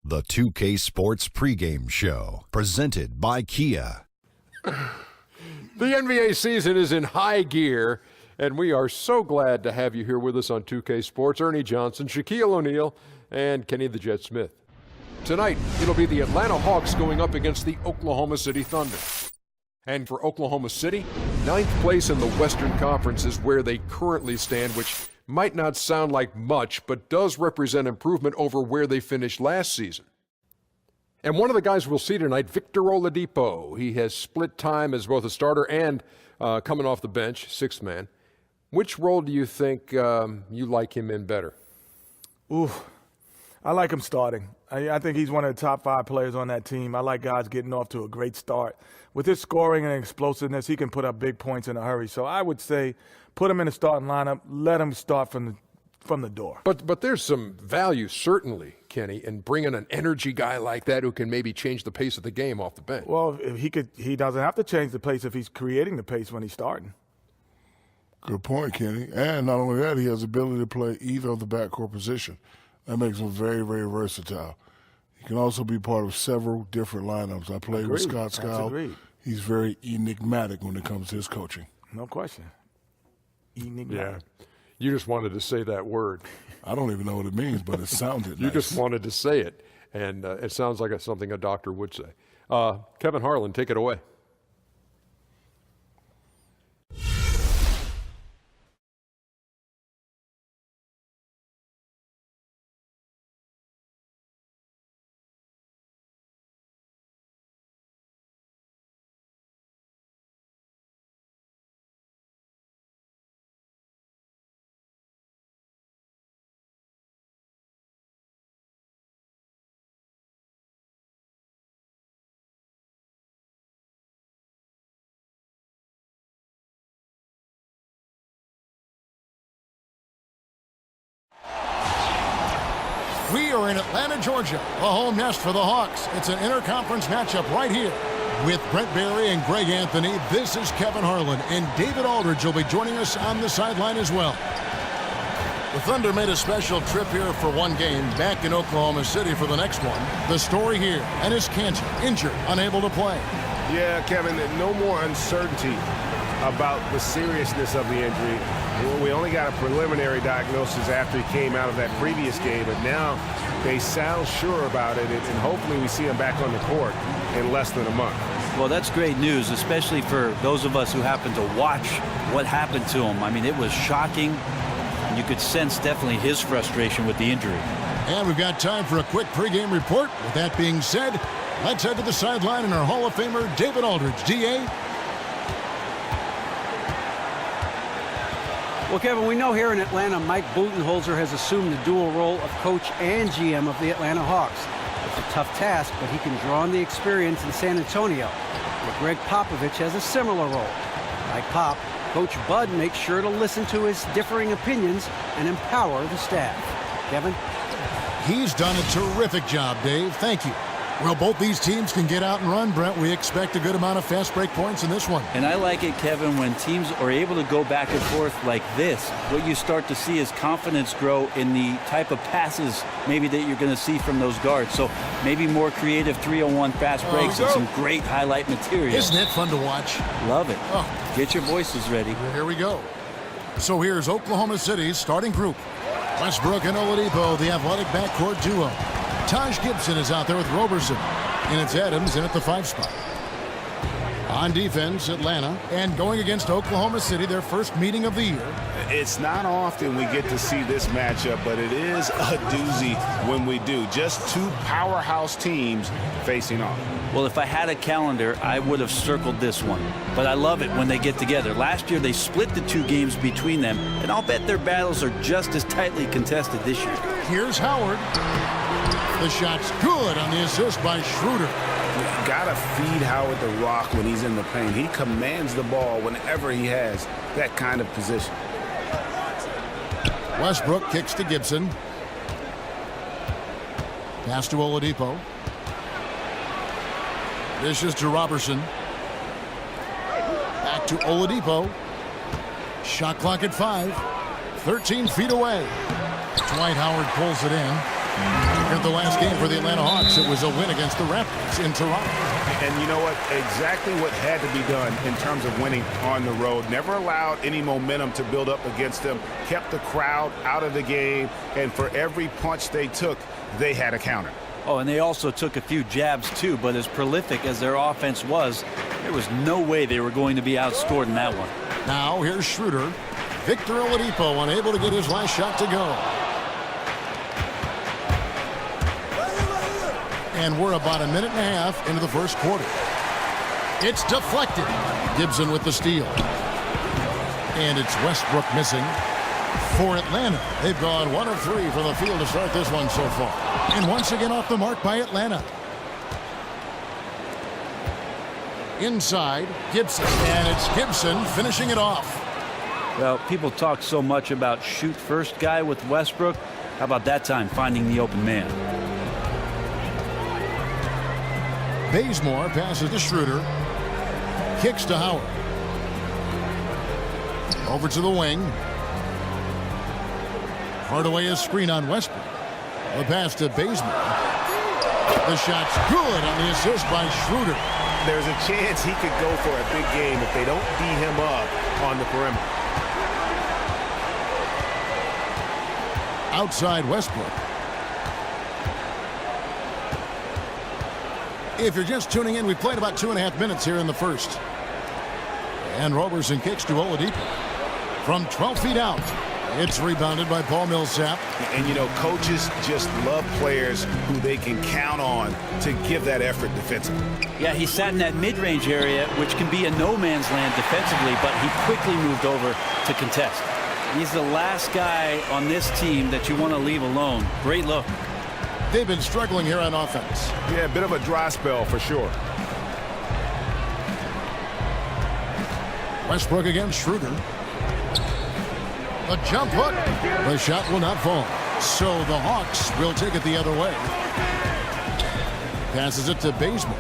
The 2K Sports pregame show, presented by Kia. The NBA season is in high gear, and we are so glad to have you here with us on 2K Sports. Ernie Johnson, Shaquille O'Neal, and Kenny the Jet Smith. Tonight, it'll be the Atlanta Hawks going up against the Oklahoma City Thunder. And for Oklahoma City, 9th place in the Western Conference is where they currently stand, which might not sound like much, but does represent improvement over where they finished last season. And one of the guys we'll see tonight, Victor Oladipo. He has split time as both a starter and coming off the bench, sixth man. Which role do you think you like him in better? Ooh, I like him starting. I think he's one of the top 5 players on that team. I like guys getting off to a great start. With his scoring and explosiveness, he can put up big points in a hurry. So I would say put him in the starting lineup, let him start from the door. But there's some value, certainly, Kenny, in bringing an energy guy like that who can maybe change the pace of the game off the bench. Well, he doesn't have to change the pace if he's creating the pace when he's starting. Good point, Kenny. And not only that, he has the ability to play either of the backcourt position. That makes him very, very versatile. He can also be part of several different lineups. I played with Scott Skiles. He's very enigmatic when it comes to his coaching. No question. Enigmatic. Yeah. You just wanted to say that word. I don't even know what it means, but it sounded You nice. just wanted to say it, and it sounds like something a doctor would say. Kevin Harlan, take it away. We are in Atlanta, Georgia, the home nest for the Hawks. It's an interconference matchup right here. With Brent Barry and Greg Anthony, this is Kevin Harlan, and David Aldridge will be joining us on the sideline as well. The Thunder made a special trip here for one game, back in Oklahoma City for the next one. The story here, Enes Kanter, injured, unable to play. Yeah, Kevin, no more uncertainty about the seriousness of the injury. We only got a preliminary diagnosis after he came out of that previous game, but now they sound sure about it, and hopefully we see him back on the court in less than a month. Well, that's great news, especially for those of us who happened to watch what happened to him. I mean, it was shocking, and you could sense definitely his frustration with the injury. And we've got time for a quick pregame report. With that being said, let's head to the sideline and our Hall of Famer, David Aldridge. DA? Well, Kevin, we know here in Atlanta, Mike Budenholzer has assumed the dual role of coach and GM of the Atlanta Hawks. It's a tough task, but he can draw on the experience in San Antonio, where Greg Popovich has a similar role. Like Pop, Coach Bud makes sure to listen to his differing opinions and empower the staff. Kevin? He's done a terrific job, Dave. Thank you. Well, both these teams can get out and run, Brent. We expect a good amount of fast break points in this one. And I like it, Kevin, when teams are able to go back and forth like this. What you start to see is confidence grow in the type of passes maybe that you're going to see from those guards. So maybe more creative 3-on-1 fast breaks and some great highlight material. Isn't it fun to watch? Love it. Oh. Get your voices ready. Here we go. So here's Oklahoma City's starting group. Westbrook and Oladipo, the athletic backcourt duo. Taj Gibson is out there with Roberson. And it's Adams in at the 5 spot. On defense, Atlanta. And going against Oklahoma City, their first meeting of the year. It's not often we get to see this matchup, but it is a doozy when we do. Just two powerhouse teams facing off. Well, if I had a calendar, I would have circled this one. But I love it when they get together. Last year, they split the 2 games between them, and I'll bet their battles are just as tightly contested this year. Here's Howard. The shot's good on the assist by Schroeder. You gotta feed Howard the rock when he's in the paint. He commands the ball whenever he has that kind of position. Westbrook kicks to Gibson. Pass to Oladipo. Dishes to Roberson. Back to Oladipo. Shot clock at 5. 13 feet away. Dwight Howard pulls it in. At the last game for the Atlanta Hawks, it was a win against the Raptors in Toronto. And you know what? Exactly what had to be done in terms of winning on the road. Never allowed any momentum to build up against them. Kept the crowd out of the game. And for every punch they took, they had a counter. Oh, and they also took a few jabs too, but as prolific as their offense was, there was no way they were going to be outscored in that one. Now here's Schroeder. Victor Oladipo unable to get his last shot to go. And we're about a minute and a half into the first quarter. It's deflected. Gibson with the steal. And it's Westbrook missing for Atlanta. They've gone 1 of 3 from the field to start this one so far. And once again off the mark by Atlanta. Inside, Gibson. And it's Gibson finishing it off. Well, people talk so much about shoot first guy with Westbrook. How about that time finding the open man? Bazemore passes to Schroeder. Kicks to Howard. Over to the wing. Hardaway a screen on Westbrook. The pass to Bazemore. The shot's good on the assist by Schroeder. There's a chance he could go for a big game if they don't D him up on the perimeter. Outside Westbrook. If you're just tuning in, we played about 2.5 minutes here in the first. And Roberson kicks to Oladipo. From 12 feet out, it's rebounded by Paul Millsap. And, you know, coaches just love players who they can count on to give that effort defensively. Yeah, he sat in that mid-range area, which can be a no-man's land defensively, but he quickly moved over to contest. He's the last guy on this team that you want to leave alone. Great look. They've been struggling here on offense. Yeah, a bit of a dry spell for sure. Westbrook against Schroeder. A jump hook. The shot will not fall. So the Hawks will take it the other way. Passes it to Bazemore.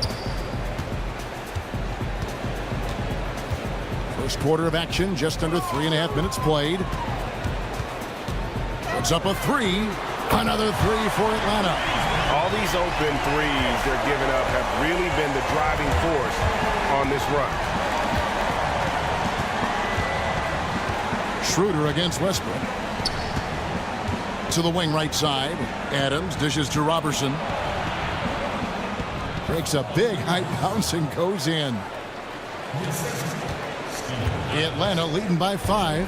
First quarter of action, just under 3.5 minutes played. Puts up a 3. Another 3 for Atlanta. All these open threes they're giving up have really been the driving force on this run. Schroeder against Westbrook. To the wing right side. Adams dishes to Roberson. Breaks a big high bounce and goes in. Atlanta leading by 5.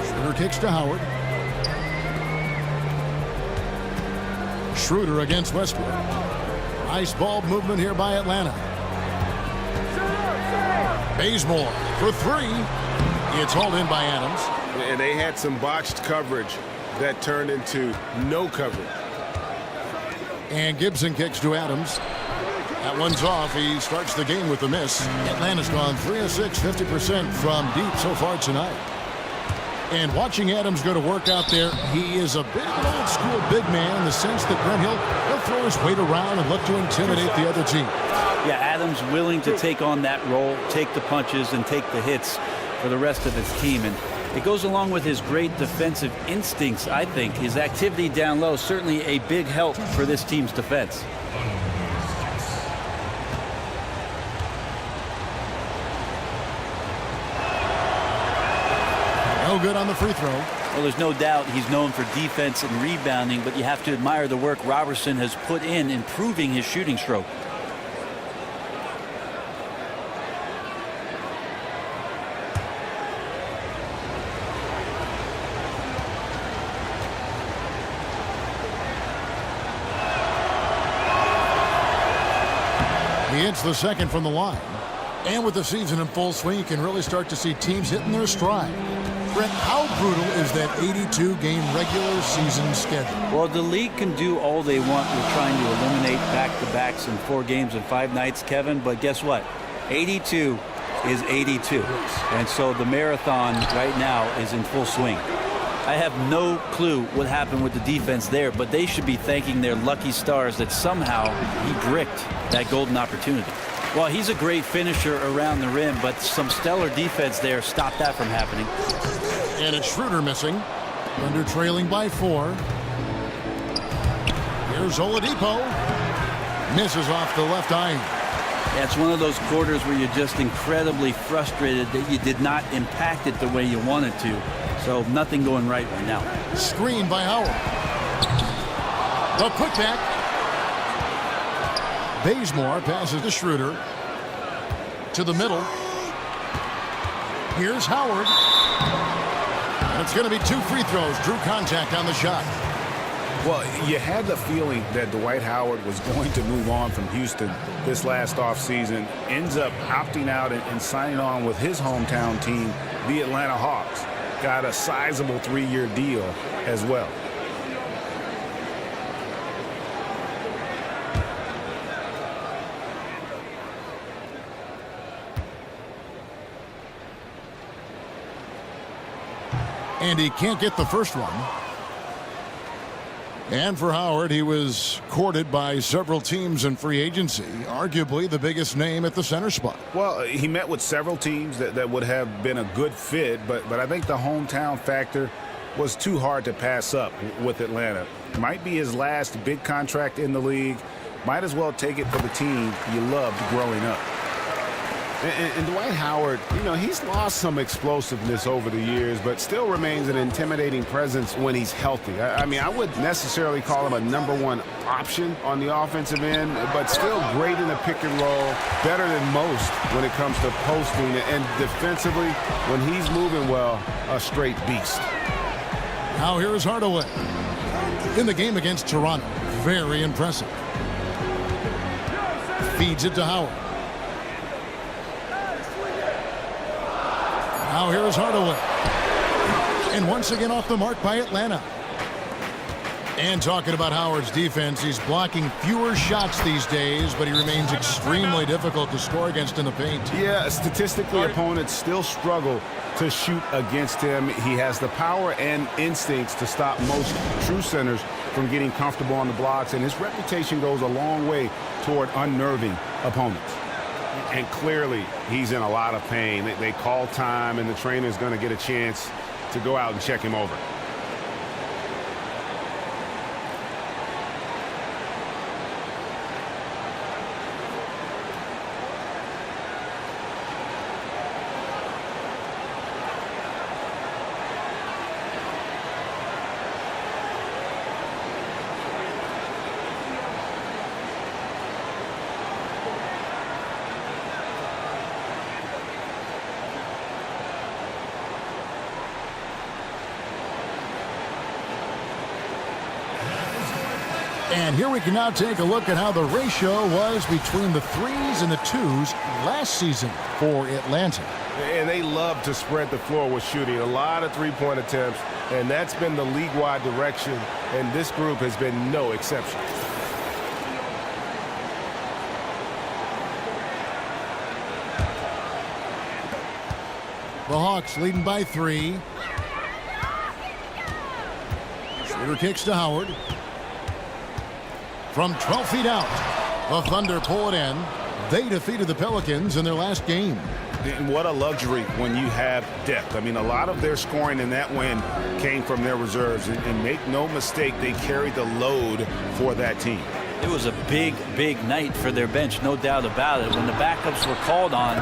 Schroeder kicks to Howard. Schroeder against Westbrook. Nice ball movement here by Atlanta. Bazemore for 3. It's hauled in by Adams. And they had some botched coverage that turned into no coverage. And Gibson kicks to Adams. That one's off. He starts the game with a miss. Atlanta's gone 3 of 6, 50% from deep so far tonight. And watching Adams go to work out there, he is a bit of an old-school big man in the sense that Brent he'll throw his weight around and look to intimidate the other team. Yeah, Adams willing to take on that role, take the punches, and take the hits for the rest of his team. And it goes along with his great defensive instincts, I think. His activity down low, certainly a big help for this team's defense. No good on the free throw. Well, there's no doubt he's known for defense and rebounding, but you have to admire the work Roberson has put in improving his shooting stroke. He hits the second from the line. And with the season in full swing, you can really start to see teams hitting their stride. Brent, how brutal is that 82-game regular season schedule? Well, the league can do all they want with trying to eliminate back-to-backs in 4 games in 5 nights, Kevin, but guess what? 82 is 82. And so the marathon right now is in full swing. I have no clue what happened with the defense there, but they should be thanking their lucky stars that somehow he bricked that golden opportunity. Well, he's a great finisher around the rim, but some stellar defense there stopped that from happening. And it's Schroeder missing. Thunder trailing by 4. Here's Oladipo. Misses off the left eye. Yeah, it's one of those quarters where you're just incredibly frustrated that you did not impact it the way you wanted to. So nothing going right now. Screen by Howard. The putback. Bazemore passes to Schroeder. To the middle. Here's Howard. And it's going to be 2 free throws. Drew contact on the shot. Well, you had the feeling that Dwight Howard was going to move on from Houston this last offseason. Ends up opting out and signing on with his hometown team, the Atlanta Hawks. Got a sizable 3-year deal as well. And he can't get the first one. And for Howard, he was courted by several teams in free agency, arguably the biggest name at the center spot. Well, he met with several teams that would have been a good fit, but I think the hometown factor was too hard to pass up with Atlanta. Might be his last big contract in the league. Might as well take it for the team you loved growing up. And Dwight Howard, you know, he's lost some explosiveness over the years, but still remains an intimidating presence when he's healthy. I mean, I wouldn't necessarily call him a #1 option on the offensive end, but still great in the pick and roll, better than most when it comes to posting, and defensively, when he's moving well, a straight beast. Now here's Hardaway. In the game against Toronto, very impressive. Feeds it to Howard. Now here's Hardaway. And once again off the mark by Atlanta. And talking about Howard's defense, he's blocking fewer shots these days, but he remains extremely difficult to score against in the paint. Yeah, statistically, opponents still struggle to shoot against him. He has the power and instincts to stop most true centers from getting comfortable on the blocks, and his reputation goes a long way toward unnerving opponents. And clearly, he's in a lot of pain. They call time, and the trainer's going to get a chance to go out and check him over. And here we can now take a look at how the ratio was between the 3s and the 2s last season for Atlanta. And they love to spread the floor with shooting. A lot of three-point attempts, and that's been the league-wide direction, and this group has been no exception. The Hawks leading by 3. Schroeder kicks to Howard. From 12 feet out, the Thunder pull it in. They defeated the Pelicans in their last game. And what a luxury when you have depth. I mean, a lot of their scoring in that win came from their reserves. And make no mistake, they carried the load for that team. It was a big, big night for their bench, no doubt about it. When the backups were called on,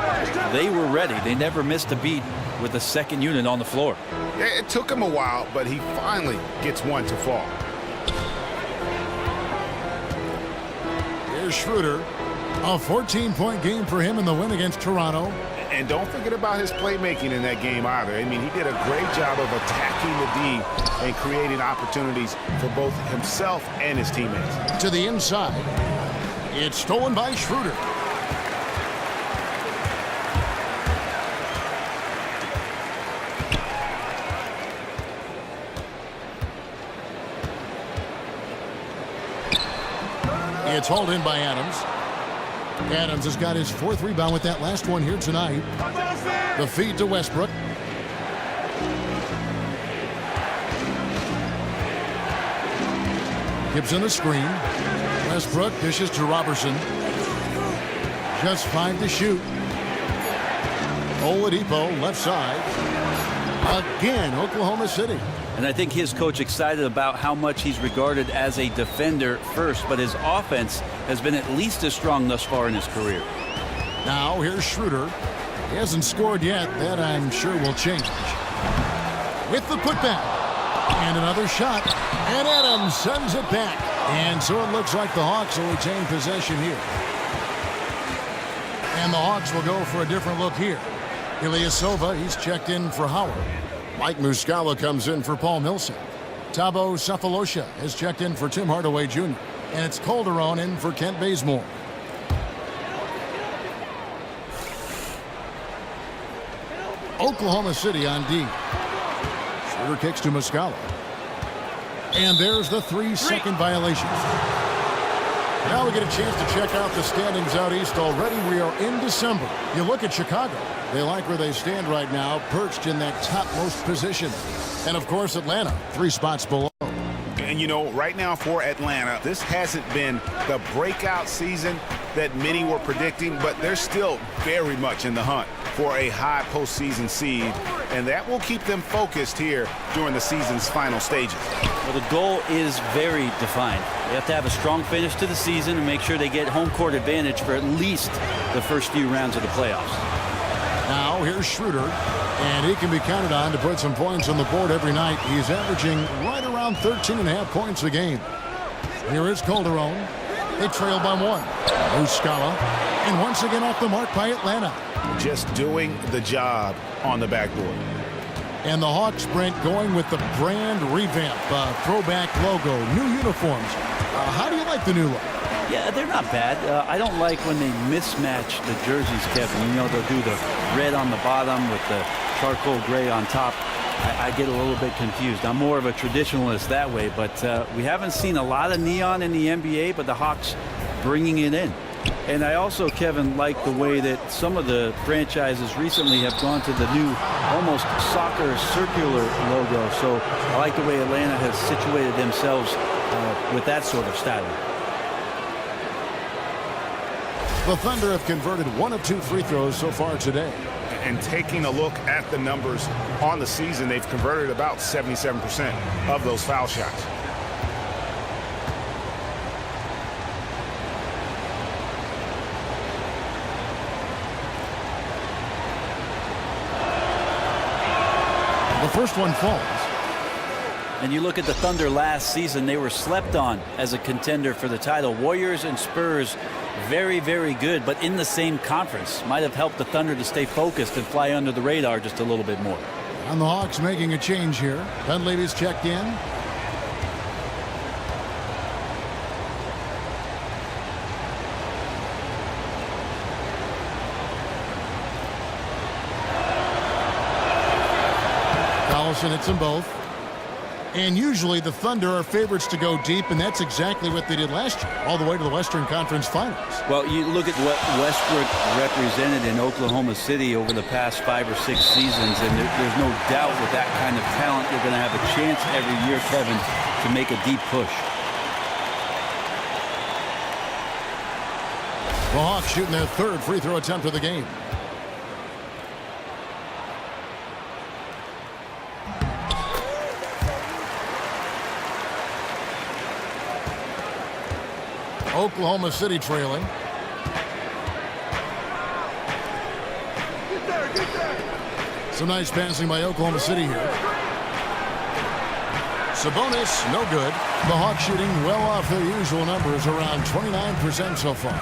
they were ready. They never missed a beat with the second unit on the floor. It took him a while, but he finally gets one to fall. Here's Schroeder. A 14-point game for him in the win against Toronto. And don't forget about his playmaking in that game either. I mean, he did a great job of attacking the D and creating opportunities for both himself and his teammates. To the inside. It's stolen by Schroeder. It's hauled in by Adams. Adams has got his 4th rebound with that last one here tonight. The feed to Westbrook. Gibson the screen. Westbrook dishes to Robertson. Just 5 to shoot. Oladipo left side. Again, Oklahoma City. And I think his coach excited about how much he's regarded as a defender first, but his offense has been at least as strong thus far in his career. Now here's Schroeder. He hasn't scored yet. That I'm sure will change. With the putback. And another shot. And Adams sends it back. And so it looks like the Hawks will retain possession here. And the Hawks will go for a different look here. Ilyasova, he's checked in for Howard. Mike Muscala comes in for Paul Millsap. Thabo Sefolosha has checked in for Tim Hardaway Jr. And it's Calderon in for Kent Bazemore. Oklahoma City on D. Schroeder kicks to Muscala. And there's the 3-second violation. Now we get a chance to check out the standings out east already. We are in December. You look at Chicago. They like where they stand right now, perched in that topmost position. And, of course, Atlanta, 3 spots below. And, you know, right now for Atlanta, this hasn't been the breakout season that many were predicting, but they're still very much in the hunt for a high postseason seed, and that will keep them focused here during the season's final stages. Well, the goal is very defined. They have to have a strong finish to the season and make sure they get home court advantage for at least the first few rounds of the playoffs. Now here's Schroeder, and he can be counted on to put some points on the board every night. He's averaging right around 13.5 points a game. Here is Calderon. They trail by 1. Muscala, and once again off the mark by Atlanta. Just doing the job on the backboard. And the Hawks, Brent, going with the brand revamp, throwback logo, new uniforms. How do you like the new look? Yeah, they're not bad. I don't like when they mismatch the jerseys, Kevin. You know, they'll do the red on the bottom with the charcoal gray on top. I get a little bit confused. I'm more of a traditionalist that way, but we haven't seen a lot of neon in the NBA, but the Hawks bringing it in. And I also, Kevin, like the way that some of the franchises recently have gone to the new almost soccer circular logo. So I like the way Atlanta has situated themselves with that sort of styling. The Thunder have converted 1 of 2 free throws so far today. And taking a look at the numbers on the season, they've converted about 77% of those foul shots. The first one falls. And you look at the Thunder last season, they were slept on as a contender for the title. Warriors and Spurs, very, very good, but in the same conference. Might have helped the Thunder to stay focused and fly under the radar just a little bit more. And the Hawks making a change here. Dunleavy's checked in. Collison hits them both. And usually the Thunder are favorites to go deep, and that's exactly what they did last year, all the way to the Western Conference Finals. Well, you look at what Westbrook represented in Oklahoma City over the past 5 or 6 seasons, and there's no doubt with that kind of talent, you're going to have a chance every year, Kevin, to make a deep push. The Hawks shooting their 3rd free throw attempt of the game. Oklahoma City trailing. Some nice passing by Oklahoma City here. Sabonis, no good. The Hawks shooting well off their usual numbers, around 29% so far.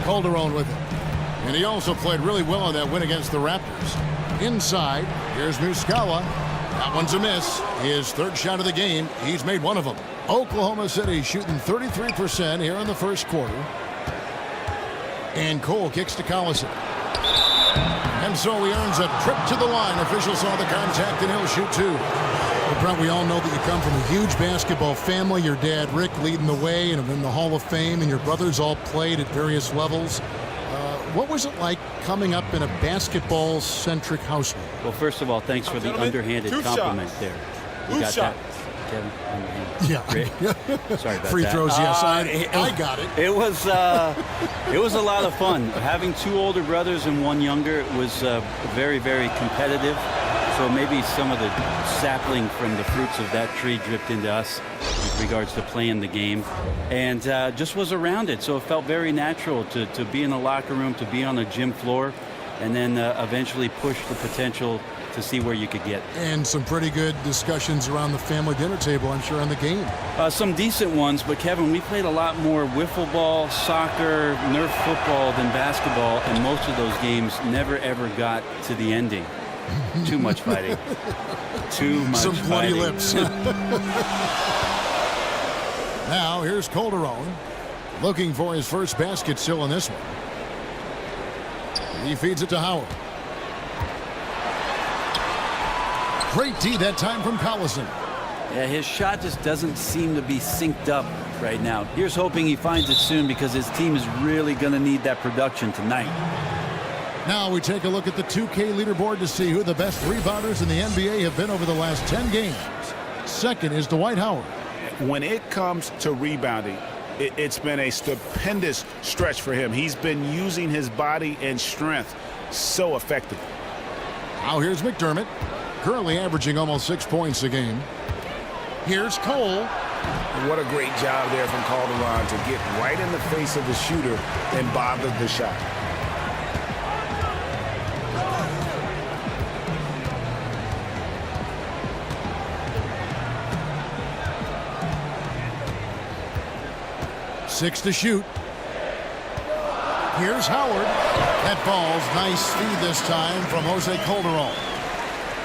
Calderon with it. And he also played really well on that win against the Raptors. Inside, here's Muscala. That one's a miss. His 3rd shot of the game. He's made 1 of them. Oklahoma City shooting 33% here in the first quarter. And Cole kicks to Collison. And so he earns a trip to the line. Officials saw the contact, and he'll shoot 2. Well, Brent, we all know that you come from a huge basketball family. Your dad, Rick, leading the way and in the Hall of Fame, and your brothers all played at various levels. What was it like coming up in a basketball-centric household? Well, first of all, thanks for the underhanded compliment there. You got that. Kevin? Yeah. Sorry about Free that. throws, yes. I got it. It was a lot of fun. Having 2 older brothers and 1 younger was very, very competitive. So maybe some of the sapling from the fruits of that tree dripped into us with regards to playing the game, and just was around it. So it felt very natural to be in the locker room, to be on the gym floor, and then eventually push the potential to see where you could get. And some pretty good discussions around the family dinner table, I'm sure, on the game. Some decent ones, but Kevin, we played a lot more wiffle ball, soccer, Nerf football than basketball, and most of those games never ever got to the ending. Too much fighting. Too much Some bloody fighting. lips. Now, here's Calderon looking for his first basket still in this one. He feeds it to Howard. Great D that time from Collison. Yeah, his shot just doesn't seem to be synced up right now. Here's hoping he finds it soon, because his team is really going to need that production tonight. Now we take a look at the 2K leaderboard to see who the best rebounders in the NBA have been over the last 10 games. Second is Dwight Howard. When it comes to rebounding, it's been a stupendous stretch for him. He's been using his body and strength so effectively. Now here's McDermott, currently averaging almost 6 points a game. Here's Cole. What a great job there from Calderon to get right in the face of the shooter and bother the shot. Six to shoot. Here's Howard. That ball's nice speed this time from Jose Calderon.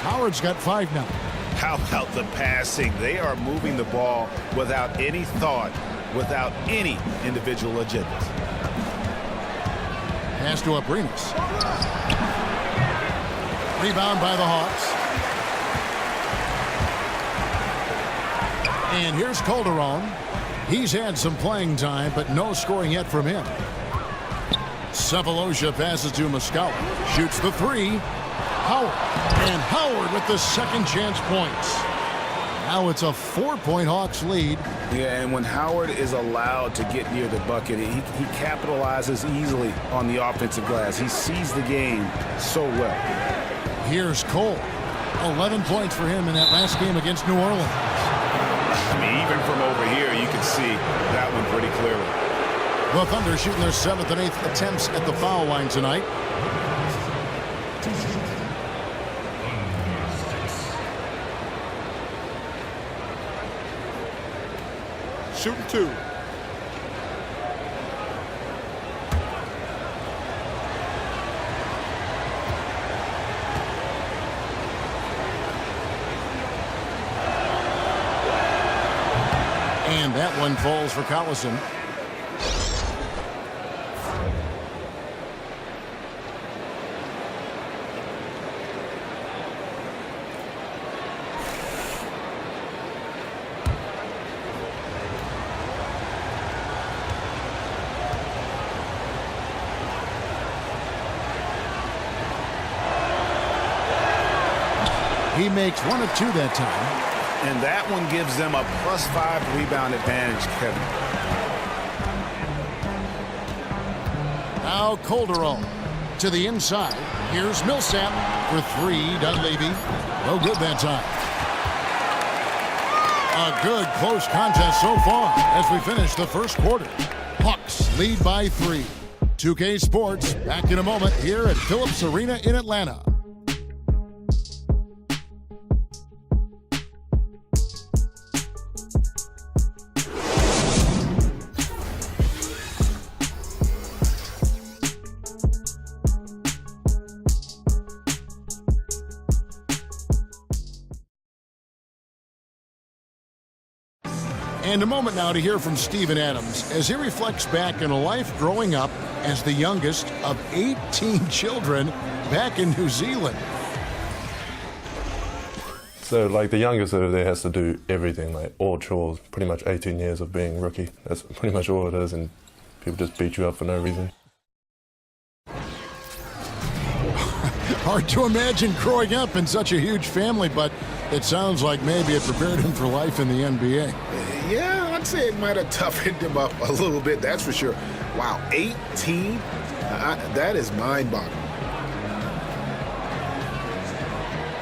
Howard's got 5 now. How about the passing? They are moving the ball without any thought, without any individual agendas. Pass to Abrinas. Rebound by the Hawks. And here's Calderon. He's had some playing time, but no scoring yet from him. Cephalosha passes to Muscala. Shoots the 3. Howard. And Howard with the second chance points. Now it's a 4-point Hawks lead. Yeah, and when Howard is allowed to get near the bucket, he capitalizes easily on the offensive glass. He sees the game so well. Here's Cole. 11 points for him in that last game against New Orleans. I mean, even from over here, you can see that one pretty clearly. The Thunder shooting their 7th and 8th attempts at the foul line tonight. Shooting 2. And that one falls for Collison. He makes 1 of 2 that time. And that one gives them a +5 rebound advantage, Kevin. Now Calderon to the inside. Here's Millsap for 3. Dunleavy. No good that time. A good close contest so far as we finish the first quarter. Hawks lead by 3. 2K Sports back in a moment here at Phillips Arena in Atlanta. And a moment now to hear from Steven Adams as he reflects back on a life growing up as the youngest of 18 children back in New Zealand. So, like, the youngest over there has to do everything, like all chores, pretty much 18 years of being rookie. That's pretty much all it is, and people just beat you up for no reason. Hard to imagine growing up in such a huge family, but It sounds like maybe it prepared him for life in the NBA. Yeah, I'd say it might have toughened him up a little bit, that's for sure. Wow, 18? That is mind-boggling.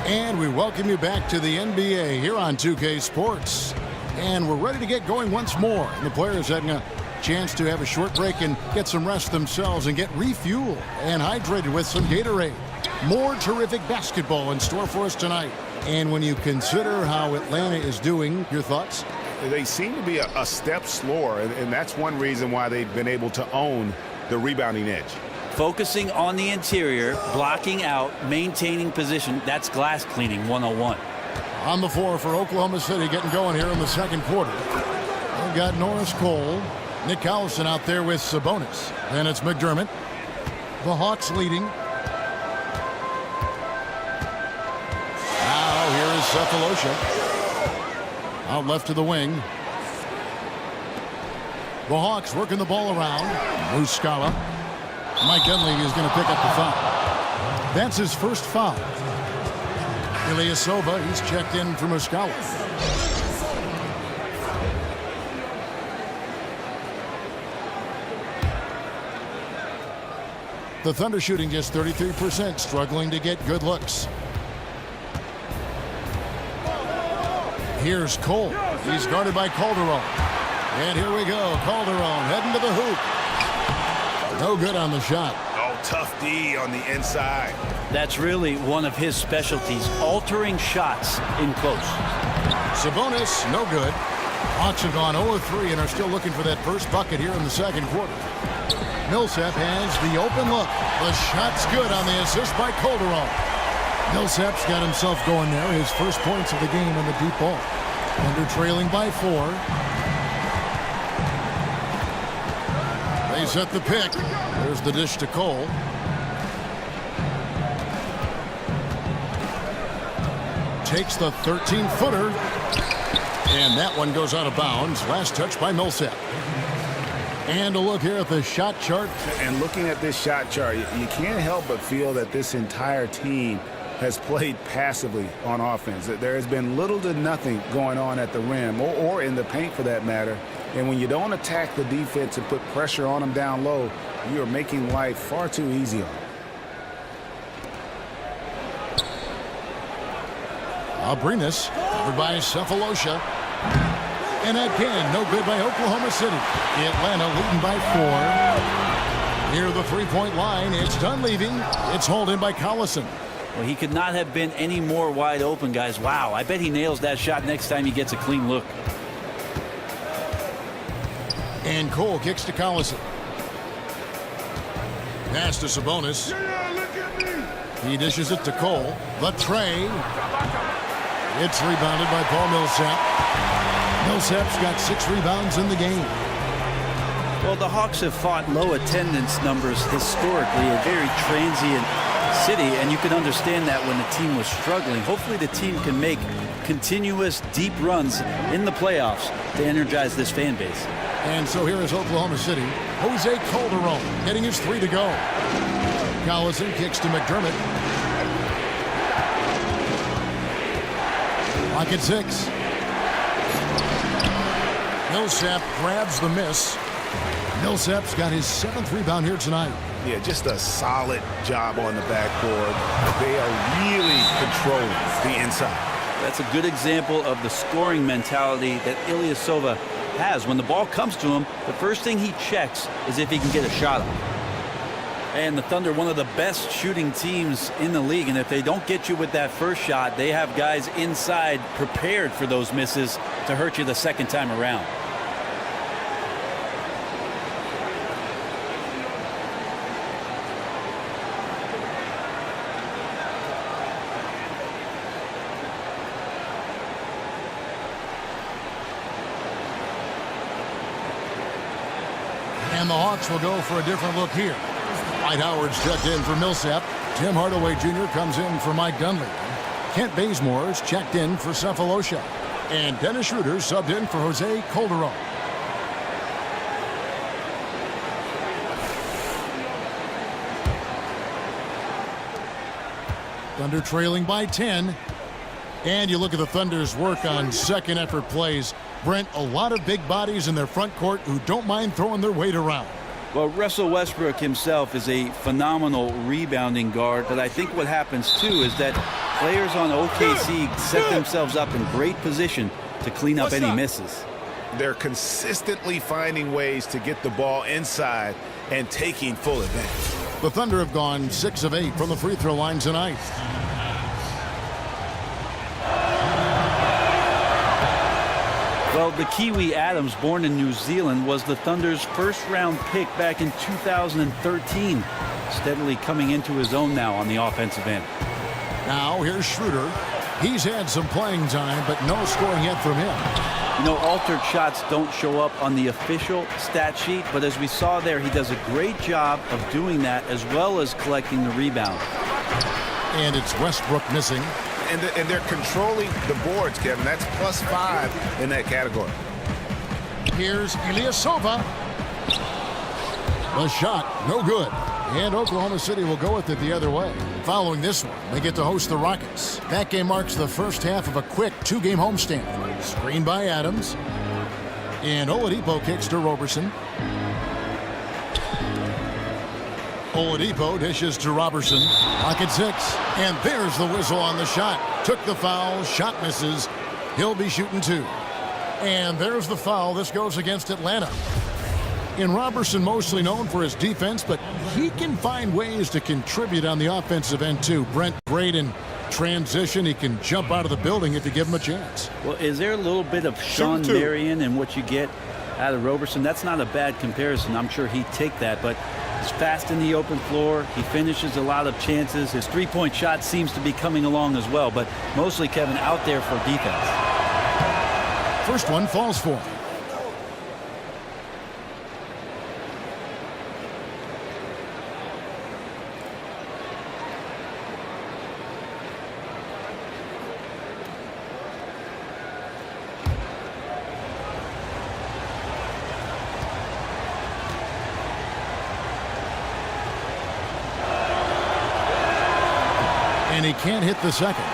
And we welcome you back to the NBA here on 2K Sports. And we're ready to get going once more. And the players having a chance to have a short break and get some rest themselves and get refueled and hydrated with some Gatorade. More terrific basketball in store for us tonight. And when you consider how Atlanta is doing, your thoughts? They seem to be a step slower, and that's one reason why they've been able to own the rebounding edge. Focusing on the interior, blocking out, maintaining position. That's glass cleaning 101. On the floor for Oklahoma City, getting going here in the second quarter. They've got Norris Cole, Nick Collison out there with Sabonis. And it's McDermott. The Hawks leading. Now here is Cephalosha. Out left to the wing. The Hawks working the ball around. Muscala. Mike Dunleavy is going to pick up the foul. That's his first foul. Ilyasova, he's checked in for Muscala. The Thunder shooting just 33%, struggling to get good looks. Here's Cole. He's guarded by Calderon. And here we go. Calderon heading to the hoop. No good on the shot. Oh, tough D on the inside. That's really one of his specialties, altering shots in close. Sabonis, no good. Hawks have gone 0-3 and are still looking for that first bucket here in the second quarter. Millsap has the open look. The shot's good on the assist by Calderon. Millsap's got himself going there. His first points of the game in the deep ball. Thunder trailing by 4. They set the pick. There's the dish to Cole. Takes the 13-footer. And that one goes out of bounds. Last touch by Millsap. And a look here at the shot chart. And looking at this shot chart, you can't help but feel that this entire team has played passively on offense. There has been little to nothing going on at the rim or in the paint for that matter. And when you don't attack the defense and put pressure on them down low, you are making life far too easy on them. Abrinas, covered by Cephalosha. And again, no good by Oklahoma City. Atlanta leading by 4. Near the three-point line, it's Dunleavy. It's hauled in by Collison. Well, he could not have been any more wide open, guys. Wow, I bet he nails that shot next time he gets a clean look. And Cole kicks to Collison. Pass to Sabonis. He dishes it to Cole. The tray. It's rebounded by Paul Millsap. Millsap's got 6 rebounds in the game. Well, the Hawks have fought low attendance numbers historically, a very transient city, and you can understand that when the team was struggling. Hopefully the team can make continuous deep runs in the playoffs to energize this fan base. And so here is Oklahoma City. Jose Calderon getting his 3 to go. Collison kicks to McDermott. Clock at 6. Millsap grabs the miss. Millsap's got his 7th rebound here tonight. Yeah, just a solid job on the backboard. They are really controlling the inside. That's a good example of the scoring mentality that Ilyasova has. When the ball comes to him, the first thing he checks is if he can get a shot off. And the Thunder, one of the best shooting teams in the league, and if they don't get you with that first shot, they have guys inside prepared for those misses to hurt you the second time around. And the Hawks will go for a different look here. Dwight Howard's checked in for Millsap. Tim Hardaway Jr. comes in for Mike Dunleavy. Kent Bazemore's checked in for Cephalosha. And Dennis Schroeder subbed in for Jose Calderon. Thunder trailing by 10. And you look at the Thunder's work on second effort plays. Brent, a lot of big bodies in their front court who don't mind throwing their weight around. Well, Russell Westbrook himself is a phenomenal rebounding guard, but I think what happens too is that players on OKC set themselves up in great position to clean up any misses. They're consistently finding ways to get the ball inside and taking full advantage. The Thunder have gone 6 of 8 from the free throw line tonight. Well, the Kiwi Adams, born in New Zealand, was the Thunder's first-round pick back in 2013, steadily coming into his own now on the offensive end. Now here's Schroeder. He's had some playing time, but no scoring yet from him. You know, altered shots don't show up on the official stat sheet, but as we saw there, he does a great job of doing that as well as collecting the rebound. And it's Westbrook missing. And they're controlling the boards, Kevin. That's +5 in that category. Here's Ilyasova. The shot, no good. And Oklahoma City will go with it the other way. Following this one, they get to host the Rockets. That game marks the first half of a quick 2-game homestand. Screened by Adams. And Oladipo kicks to Roberson. Oladipo dishes to Robertson. Pocket 6. And there's the whistle on the shot. Took the foul. Shot misses. He'll be shooting 2. And there's the foul. This goes against Atlanta. And Robertson mostly known for his defense, but he can find ways to contribute on the offensive end too. Brent, great in transition. He can jump out of the building if you give him a chance. Well, is there a little bit of Sean Marion in what you get out of Robertson? That's not a bad comparison. I'm sure he'd take that, but he's fast in the open floor. He finishes a lot of chances. His three-point shot seems to be coming along as well, but mostly, Kevin, out there for defense. First one falls for him. And he can't hit the second.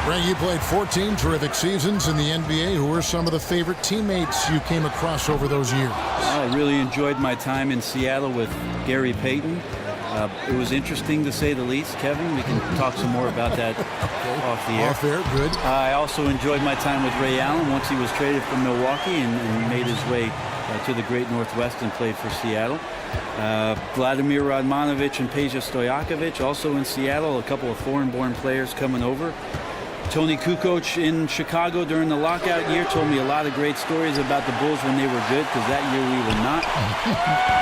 Brent, you played 14 terrific seasons in the NBA. Who were some of the favorite teammates you came across over those years? I really enjoyed my time in Seattle with Gary Payton. It was interesting to say the least, Kevin. We can talk some more about that off the air. Off air, good. I also enjoyed my time with Ray Allen once he was traded from Milwaukee and made his way to the Great Northwest and played for Seattle. Vladimir Radmanovic and Peja Stojakovic also in Seattle, a couple of foreign-born players coming over. Tony Kukoc in Chicago during the lockout year told me a lot of great stories about the Bulls when they were good, because that year we were not.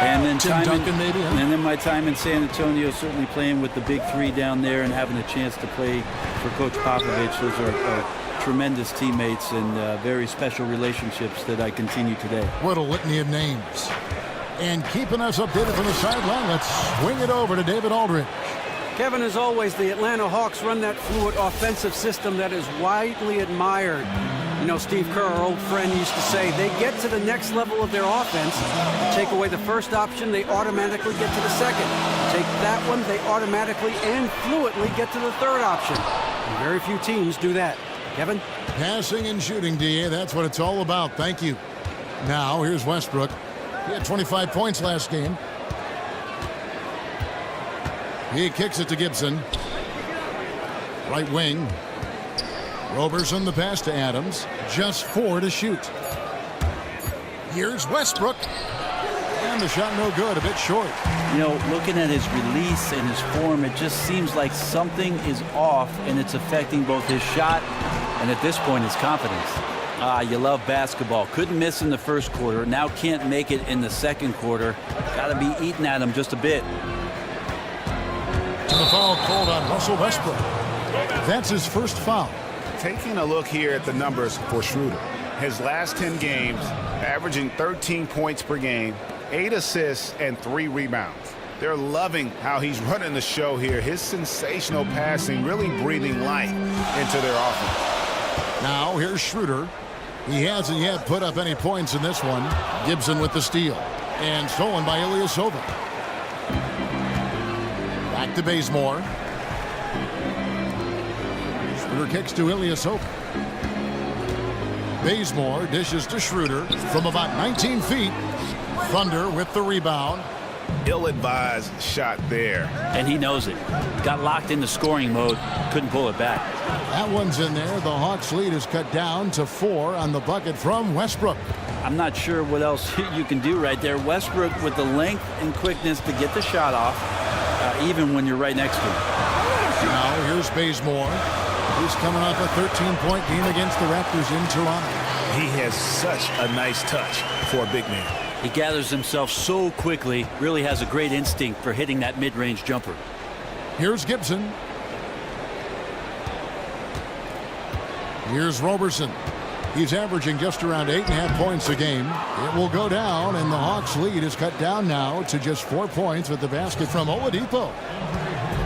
And then Tim Duncan, maybe, huh? And then my time in San Antonio, certainly playing with the Big Three down there and having a chance to play for Coach Popovich. Those are tremendous teammates and very special relationships that I continue today. What a litany of names. And keeping us updated from the sideline, let's swing it over to David Aldridge. Kevin, as always, the Atlanta Hawks run that fluid offensive system that is widely admired. You know, Steve Kerr, our old friend, used to say they get to the next level of their offense. Take away the first option, they automatically get to the second. Take that one, they automatically and fluidly get to the third option. And very few teams do that. Kevin? Passing and shooting, D.A., that's what it's all about. Thank you. Now, here's Westbrook. He had 25 points last game. He kicks it to Gibson. Right wing. Roberson the pass to Adams. Just 4 to shoot. Here's Westbrook. And the shot no good, a bit short. You know, looking at his release and his form, it just seems like something is off, and it's affecting both his shot and at this point his confidence. You love basketball. Couldn't miss in the first quarter. Now can't make it in the second quarter. Got to be eating at him just a bit. And the foul called on Russell Westbrook. That's his first foul. Taking a look here at the numbers for Schroeder. His last 10 games, averaging 13 points per game, 8 assists, and 3 rebounds. They're loving how he's running the show here. His sensational passing really breathing life into their offense. Now here's Schroeder. He hasn't yet put up any points in this one. Gibson with the steal. And stolen by Ilyasova. Back to Bazemore. Schroeder kicks to Ilyasova. Bazemore dishes to Schroeder from about 19 feet. Thunder with the rebound. Ill-advised shot there. And he knows it. Got locked into scoring mode. Couldn't pull it back. That one's in there. The Hawks lead is cut down to 4 on the bucket from Westbrook. I'm not sure what else you can do right there. Westbrook with the length and quickness to get the shot off, even when you're right next to him. Now here's Bazemore. He's coming off a 13-point game against the Raptors in Toronto. He has such a nice touch for a big man. He gathers himself so quickly, really has a great instinct for hitting that mid-range jumper. Here's Gibson. Here's Roberson. He's averaging just around 8.5 points a game. It will go down, and the Hawks' lead is cut down now to just 4 points with the basket from Oladipo.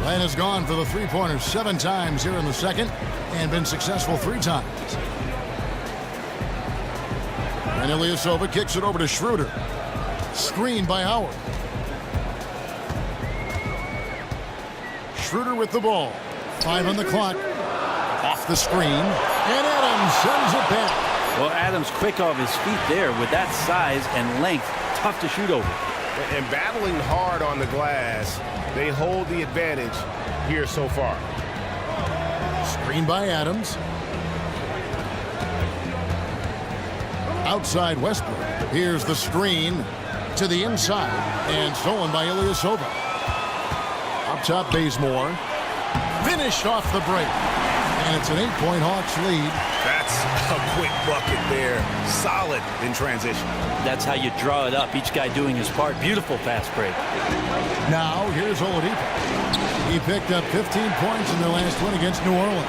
Atlanta's gone for the three-pointer 7 times here in the second and been successful 3 times. And Ilyasova kicks it over to Schroeder. Screen by Howard. Schroeder with the ball. 5 on the clock. Off the screen. And Adams sends it back. Well, Adams quick off his feet there with that size and length. Tough to shoot over. And battling hard on the glass, they hold the advantage here so far. Screen by Adams. Outside Westbrook. Here's the screen to the inside and stolen by Ilyasova. Up top, Bazemore. Finished off the break. And it's an 8-point Hawks lead. That's a quick bucket there. Solid in transition. That's how you draw it up. Each guy doing his part. Beautiful fast break. Now here's Oladipo. He picked up 15 points in their last win against New Orleans.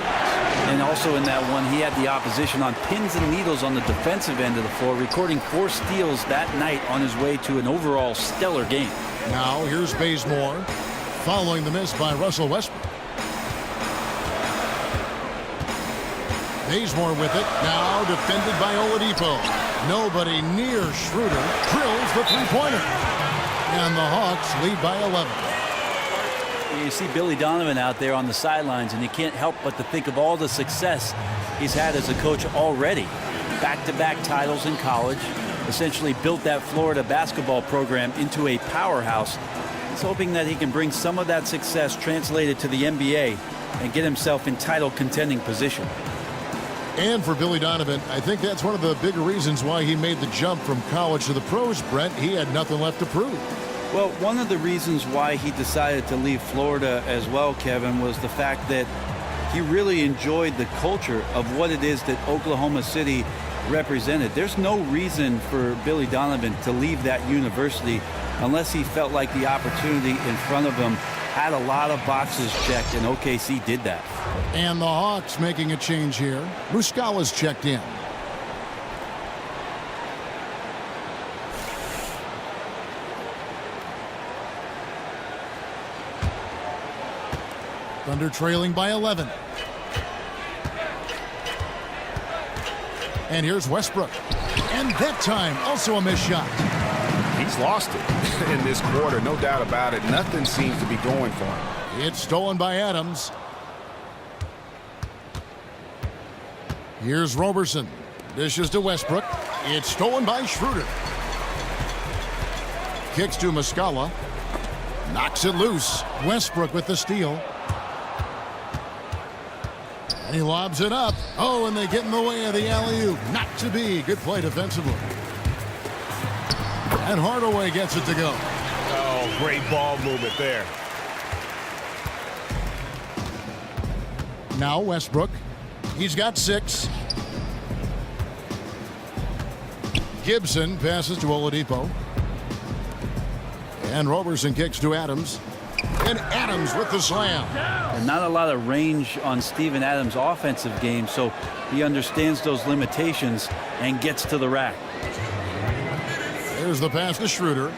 And also in that one, he had the opposition on pins and needles on the defensive end of the floor, recording 4 steals that night on his way to an overall stellar game. Now here's Bazemore, following the miss by Russell Westbrook. Bazemore with it, now defended by Oladipo. Nobody near Schroeder, drills the three-pointer. And the Hawks lead by 11. You see Billy Donovan out there on the sidelines, and you can't help but to think of all the success he's had as a coach already. Back-to-back titles in college, essentially built that Florida basketball program into a powerhouse. He's hoping that he can bring some of that success translated to the NBA and get himself in title contending position. And for Billy Donovan, I think that's one of the bigger reasons why he made the jump from college to the pros, Brent. He had nothing left to prove. Well, one of the reasons why he decided to leave Florida as well, Kevin, was the fact that he really enjoyed the culture of what it is that Oklahoma City represented. There's no reason for Billy Donovan to leave that university unless he felt like the opportunity in front of him had a lot of boxes checked, and OKC did that. And the Hawks making a change here. Muscala's checked in. Thunder trailing by 11. And here's Westbrook. And that time, also a missed shot. He's lost it in this quarter, no doubt about it. Nothing seems to be going for him. It's stolen by Adams. Here's Roberson. Dishes to Westbrook. It's stolen by Schroeder. Kicks to Muscala. Knocks it loose. Westbrook with the steal. And he lobs it up. Oh, and they get in the way of the alley-oop. Not to be. Good play defensively. And Hardaway gets it to go. Oh, great ball movement there. Now Westbrook. He's got 6. Gibson passes to Oladipo. And Roberson kicks to Adams. And Adams with the slam. And not a lot of range on Steven Adams' offensive game, so he understands those limitations and gets to the rack. There's the pass to Schroeder.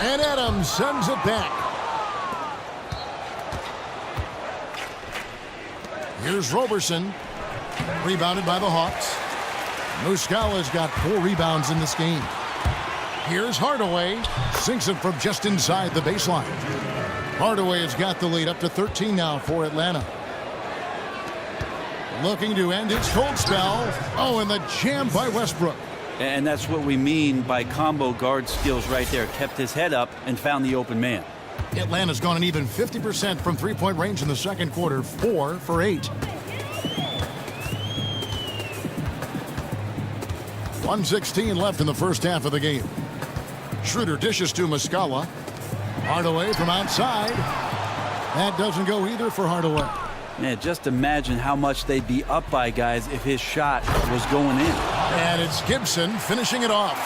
And Adams sends it back. Here's Roberson. Rebounded by the Hawks. Muscala's got 4 rebounds in this game. Here's Hardaway. Sinks it from just inside the baseline. Hardaway has got the lead up to 13 now for Atlanta. Looking to end its cold spell. Oh, and the jam by Westbrook. And that's what we mean by combo guard skills right there. Kept his head up and found the open man. Atlanta's gone an even 50% from three-point range in the second quarter, 4 for 8. 1:16 left in the first half of the game. Schroeder dishes to Muscala. Hardaway from outside. That doesn't go either for Hardaway. Man, just imagine how much they'd be up by, guys, if his shot was going in. And it's Gibson finishing it off.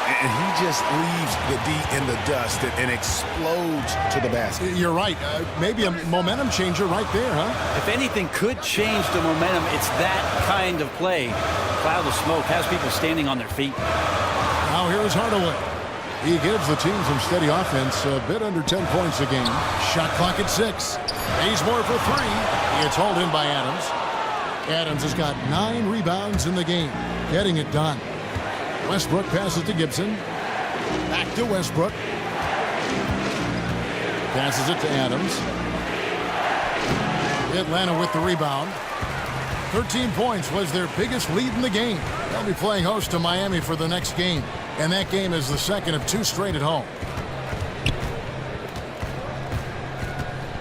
And he just leaves the D in the dust and explodes to the basket. You're right. Maybe a momentum changer right there, huh? If anything could change the momentum, it's that kind of play. Cloud of smoke has people standing on their feet. Now here's Hardaway. He gives the team some steady offense, a bit under 10 points a game. Shot clock at 6. Bazemore for 3. It's hauled in by Adams. Adams has got 9 rebounds in the game, getting it done. Westbrook passes to Gibson. Back to Westbrook. Passes it to Adams. Atlanta with the rebound. 13 points was their biggest lead in the game. They'll be playing host to Miami for the next game. And that game is the second of 2 straight at home.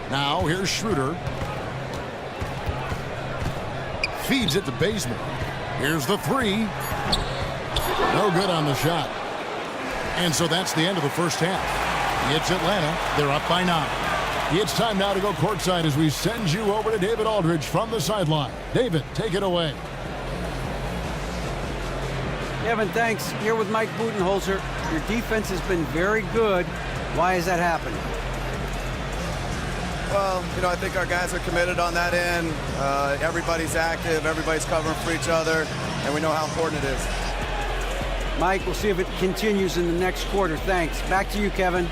Now here's Schroeder. Feeds it to Bazemore. Here's the 3. No good on the shot. And so that's the end of the first half. It's Atlanta. They're up by 9. It's time now to go courtside as we send you over to David Aldridge from the sideline. David, take it away. Kevin, thanks. Here with Mike Budenholzer. Your defense has been very good. Why has that happened? Well, I think our guys are committed on that end. Everybody's active. Everybody's covering for each other. And we know how important it is. Mike, we'll see if it continues in the next quarter. Thanks. Back to you, Kevin.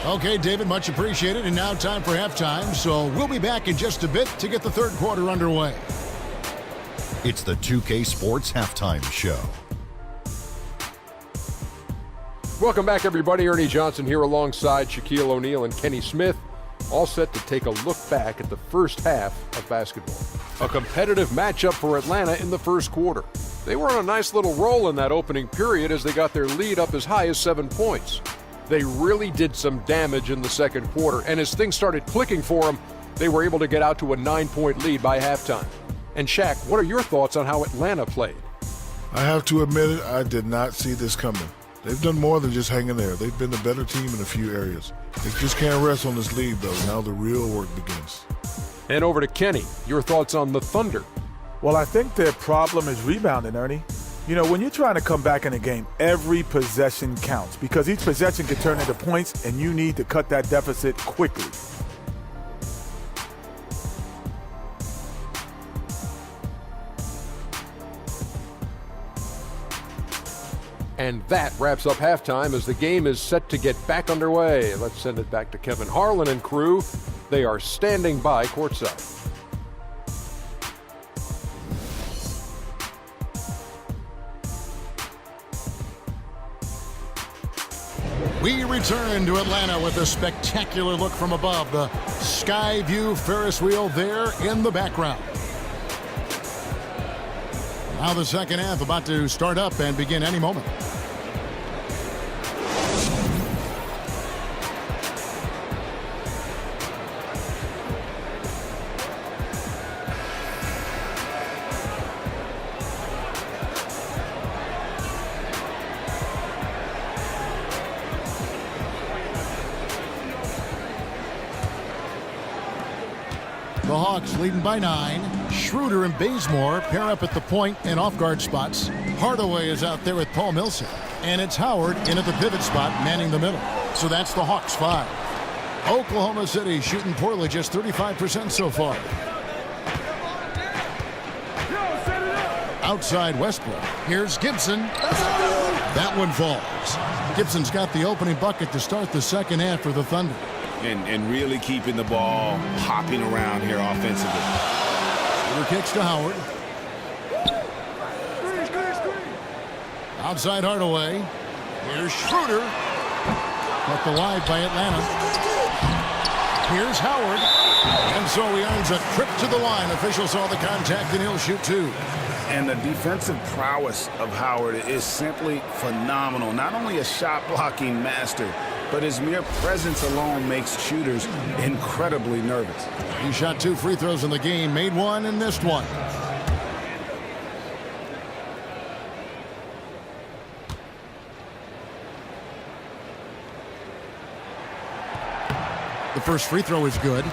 Okay, David, much appreciated. And now time for halftime. So we'll be back in just a bit to get the third quarter underway. It's the 2K Sports Halftime Show. Welcome back, everybody. Ernie Johnson here alongside Shaquille O'Neal and Kenny Smith, all set to take a look back at the first half of basketball. A competitive matchup for Atlanta in the first quarter. They were on a nice little roll in that opening period as they got their lead up as high as 7 points. They really did some damage in the second quarter, and as things started clicking for them, they were able to get out to a 9-point lead by halftime. And Shaq, what are your thoughts on how Atlanta played? I have to admit it, I did not see this coming. They've done more than just hanging there. They've been the better team in a few areas. They just can't rest on this lead, though. Now the real work begins. And over to Kenny, your thoughts on the Thunder? Well, I think their problem is rebounding, Ernie. When you're trying to come back in a game, every possession counts because each possession can turn into points, and you need to cut that deficit quickly. And that wraps up halftime as the game is set to get back underway. Let's send it back to Kevin Harlan and crew. They are standing by courtside. We return to Atlanta with a spectacular look from above. The Sky View Ferris wheel there in the background. Now the second half about to start up and begin any moment. The Hawks leading by 9. Schroeder and Bazemore pair up at the point and off-guard spots. Hardaway is out there with Paul Millsap. And it's Howard in at the pivot spot, manning the middle. So that's the Hawks 5. Oklahoma City shooting poorly, just 35% so far. Outside Westbrook. Here's Gibson. That one falls. Gibson's got the opening bucket to start the second half for the Thunder. And really keeping the ball hopping around here offensively. Schroeder kicks to Howard. Outside Hardaway. Here's Schroeder. Cut the wide by Atlanta. Here's Howard. And so he earns a trip to the line. Officials saw the contact, and he'll shoot 2. And the defensive prowess of Howard is simply phenomenal. Not only a shot-blocking master, but his mere presence alone makes shooters incredibly nervous. He shot 2 free throws in the game, made 1 and missed 1. The first free throw is good.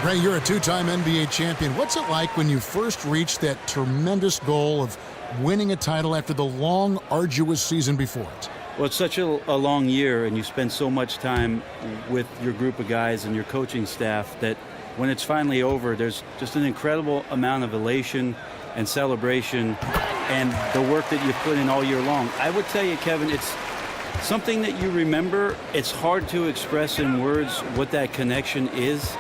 Ray, you're a 2-time NBA champion. What's it like when you first reached that tremendous goal of winning a title after the long, arduous season before it? Well, it's such a long year, and you spend so much time with your group of guys and your coaching staff that when it's finally over, there's just an incredible amount of elation and celebration and the work that you've put in all year long. I would tell you, Kevin, it's something that you remember. It's hard to express in words what that connection is,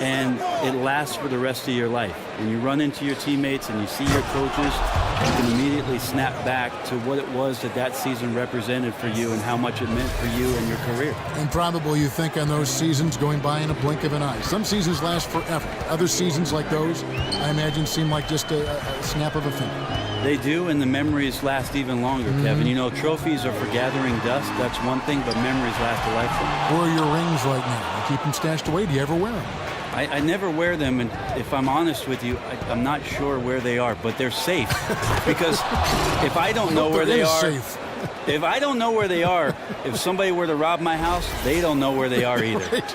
and it lasts for the rest of your life. When you run into your teammates and you see your coaches, you can immediately snap back to what it was that season represented for you and how much it meant for you and your career. And probably you think on those seasons going by in a blink of an eye. Some seasons last forever. Other seasons like those, I imagine, seem like just a snap of a finger. They do, and the memories last even longer, Kevin. You know, trophies are for gathering dust. That's one thing, but memories last a lifetime. Where are your rings right now? You keep them stashed away. Do you ever wear them? I never wear them, and if I'm honest with you, I'm not sure where they are, but they're safe. Because if I don't know where they are, if I don't know where they are, if somebody were to rob my house, they don't know where they are either. Right.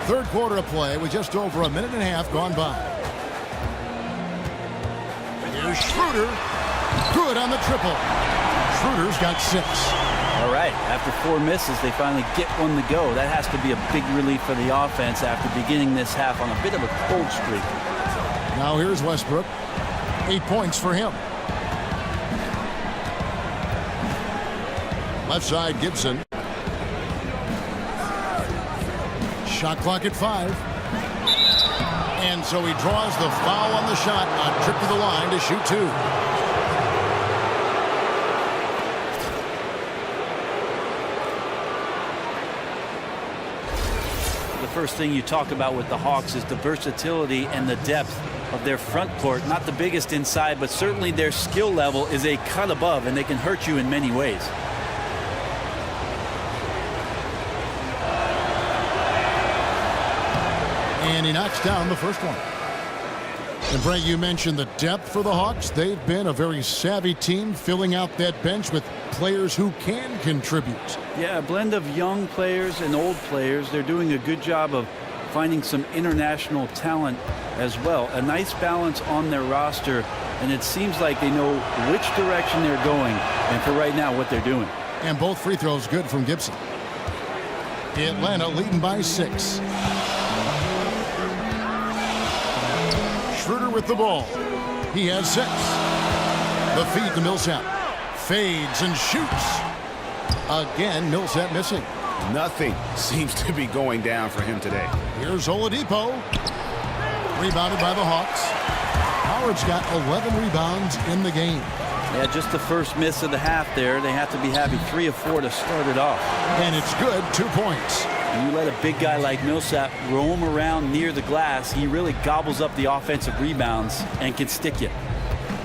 Third quarter of play with just over a minute and a half gone by. Here's Schroeder. Good on the triple. Schroeder's got 6. All right, after 4 misses, they finally get one to go. That has to be a big relief for the offense after beginning this half on a bit of a cold streak. Now here's Westbrook. 8 points for him. Left side, Gibson. Shot clock at 5. And so he draws the foul on the shot, a trip to the line to shoot 2. First thing you talk about with the Hawks is the versatility and the depth of their front court. Not the biggest inside, but certainly their skill level is a cut above, and they can hurt you in many ways. And he knocks down the first one. And Brent, you mentioned the depth for the Hawks. They've been a very savvy team filling out that bench with players who can contribute. Yeah, a blend of young players and old players. They're doing a good job of finding some international talent as well. A nice balance on their roster, and it seems like they know which direction they're going, and for right now, what they're doing. And both free throws good from Gibson. Atlanta leading by 6. Schroeder with the ball. He has 6. The feed to Millsap. Fades and shoots. Again, Millsap missing. Nothing seems to be going down for him today. Here's Oladipo. Rebounded by the Hawks. Howard's got 11 rebounds in the game. Yeah, just the first miss of the half there. They have to be happy. 3 of 4 to start it off. And it's good. 2 points. When you let a big guy like Millsap roam around near the glass, he really gobbles up the offensive rebounds and can stick you.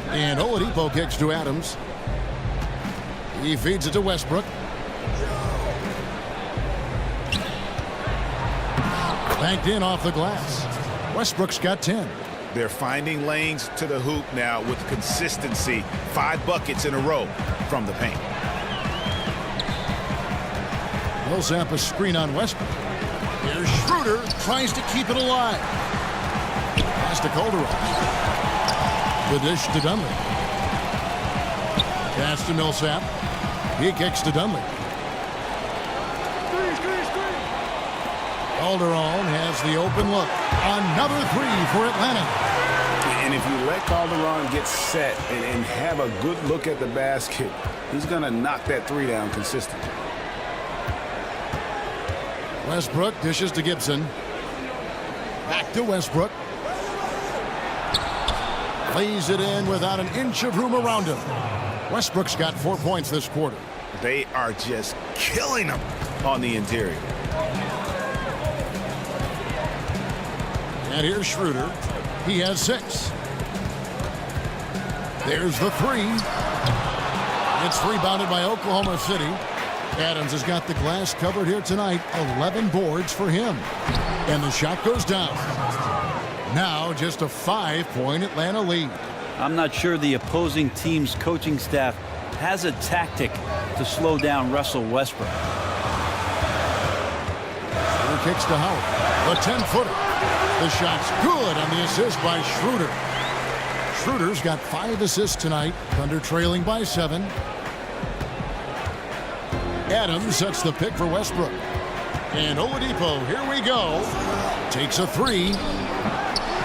And Oladipo kicks to Adams. He feeds it to Westbrook. Banked in off the glass. Westbrook's got 10. They're finding lanes to the hoop now with consistency. 5 buckets in a row from the paint. Millsap a screen on Westbrook. Here's Schroeder, tries to keep it alive. Pass to Calderon. The dish to Dunley. Pass to Millsap. He kicks to Dunley. Calderon has the open look. Another 3 for Atlanta. And if you let Calderon get set and have a good look at the basket, he's going to knock that 3 down consistently. Westbrook dishes to Gibson. Back to Westbrook. Lays it in without an inch of room around him. Westbrook's got 4 points this quarter. They are just killing them on the interior. And here's Schroeder. He has 6. There's the 3. It's rebounded by Oklahoma City. Adams has got the glass covered here tonight. 11 boards for him. And the shot goes down. Now just a 5-point Atlanta lead. I'm not sure the opposing team's coaching staff has a tactic to slow down Russell Westbrook. Schroeder kicks to Howard. The 10-footer. The shot's good on the assist by Schroeder. Schroeder's got 5 assists tonight. Thunder trailing by 7. Adams sets the pick for Westbrook. And Oladipo, here we go. Takes a 3.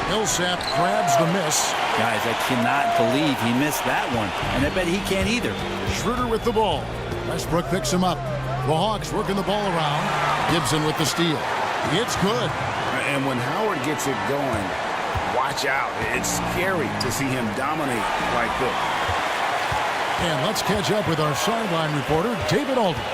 Millsap grabs the miss. Guys, I cannot believe he missed that one. And I bet he can't either. Schroeder with the ball. Westbrook picks him up. The Hawks working the ball around. Gibson with the steal. It's good. And when Howard gets it going, watch out. It's scary to see him dominate like this. And let's catch up with our sideline reporter, David Aldridge.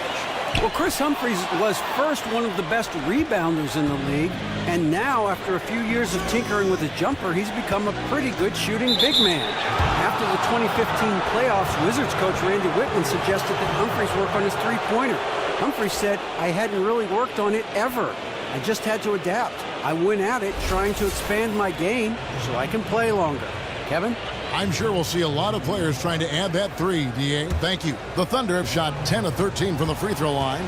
Well, Chris Humphries was first one of the best rebounders in the league, and now, after a few years of tinkering with his jumper, he's become a pretty good shooting big man. After the 2015 playoffs, Wizards coach Randy Whitman suggested that Humphries work on his three-pointer. Humphries said, "I hadn't really worked on it ever. I just had to adapt. I went at it trying to expand my game so I can play longer." Kevin? I'm sure we'll see a lot of players trying to add that 3, D.A. Thank you. The Thunder have shot 10 of 13 from the free throw line.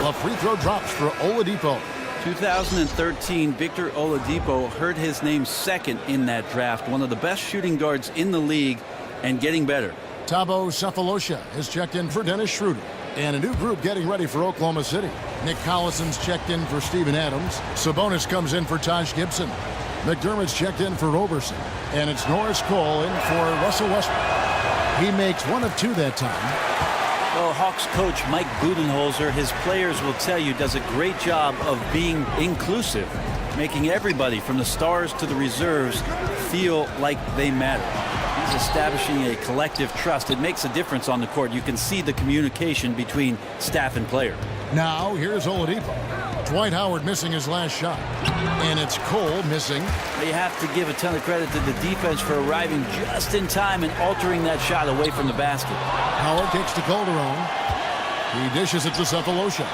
The free throw drops for Oladipo. 2013, Victor Oladipo heard his name second in that draft. One of the best shooting guards in the league and getting better. Thabo Sefolosha has checked in for Dennis Schroeder. And a new group getting ready for Oklahoma City. Nick Collison's checked in for Steven Adams. Sabonis comes in for Taj Gibson. McDermott's checked in for Roberson. And it's Norris Cole in for Russell Westbrook. He makes 1 of 2 that time. Well, Hawks coach Mike Budenholzer, his players will tell you, does a great job of being inclusive, making everybody from the stars to the reserves feel like they matter. He's establishing a collective trust. It makes a difference on the court. You can see the communication between staff and player. Now, here's Oladipo. Dwight Howard missing his last shot. And it's Cole missing. You have to give a ton of credit to the defense for arriving just in time and altering that shot away from the basket. Howard kicks to Calderon. He dishes it to Sefolosha.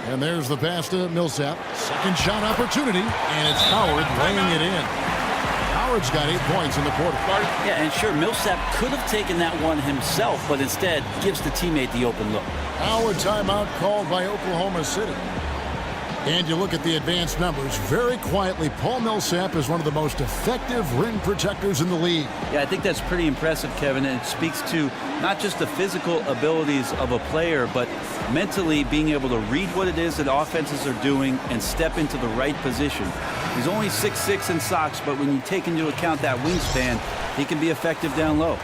And there's the pass to Millsap. Second shot opportunity, and it's Howard laying it in. Howard's got 8 points in the quarter. Yeah, and sure, Millsap could have taken that one himself, but instead gives the teammate the open look. Howard timeout called by Oklahoma City. And you look at the advanced numbers. Very quietly, Paul Millsap is one of the most effective rim protectors in the league. Yeah, I think that's pretty impressive, Kevin, and it speaks to not just the physical abilities of a player, but mentally being able to read what it is that offenses are doing and step into the right position. He's only 6'6" in socks, but when you take into account that wingspan, he can be effective down low.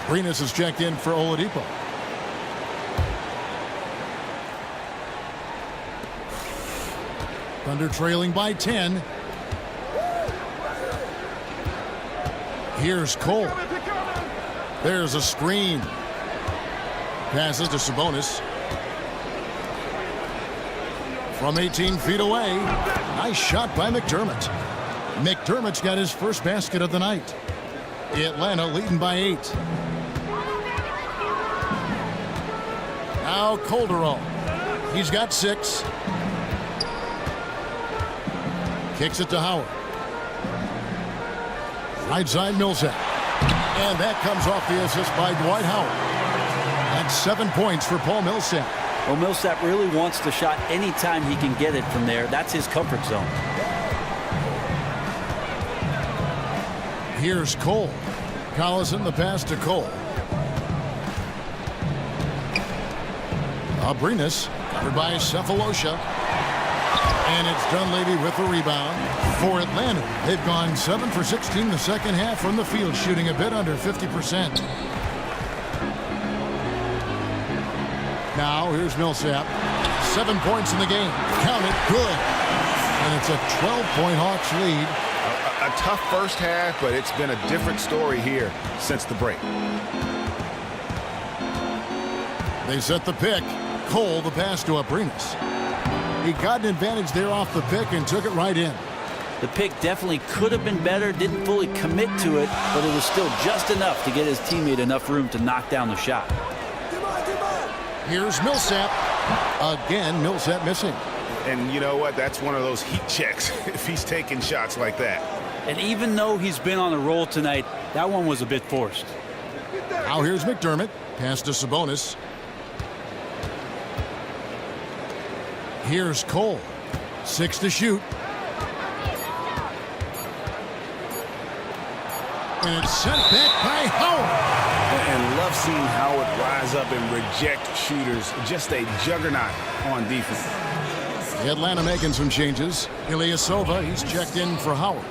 Arenas is checked in for Oladipo. Thunder trailing by 10. Here's Cole. There's a screen. Passes to Sabonis. From 18 feet away. Nice shot by McDermott. McDermott's got his first basket of the night. Atlanta leading by 8. Now Calderon. He's got 6. Kicks it to Howard. Right side Millsap. And that comes off the assist by Dwight Howard. That's 7 points for Paul Millsap. Well, Millsap really wants the shot anytime he can get it from there. That's his comfort zone. Here's Cole. Collison the pass to Cole. Abrinas covered by Sefolosha. And it's Dunleavy with the rebound for Atlanta. They've gone 7 for 16 the second half from the field, shooting a bit under 50%. Now here's Millsap. 7 points in the game. Count it. Good. And it's a 12-point Hawks lead. A tough first half, but it's been a different story here since the break. They set the pick. Cole, the pass to Abrinas. He got an advantage there off the pick and took it right in. The pick definitely could have been better, didn't fully commit to it, but it was still just enough to get his teammate enough room to knock down the shot. Here's Millsap. Again, Millsap missing. And you know what? That's one of those heat checks if he's taking shots like that. And even though he's been on a roll tonight, that one was a bit forced. Now here's McDermott. Pass to Sabonis. Here's Cole. 6 to shoot. And it's sent back by Howard. And love seeing Howard rise up and reject shooters. Just a juggernaut on defense. Atlanta making some changes. Ilyasova, he's checked in for Howard.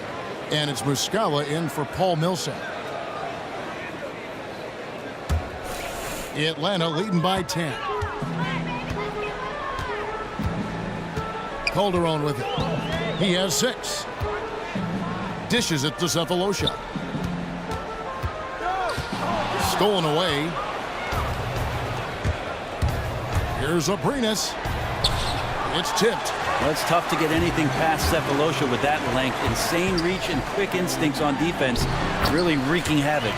And it's Muscala in for Paul Millsap. Atlanta leading by 10. Calderon with it. He has 6. Dishes it to Cephalosha. Stolen away. Here's Abrinas. It's tipped. Well, it's tough to get anything past Cephalosha with that length. Insane reach and quick instincts on defense, really wreaking havoc.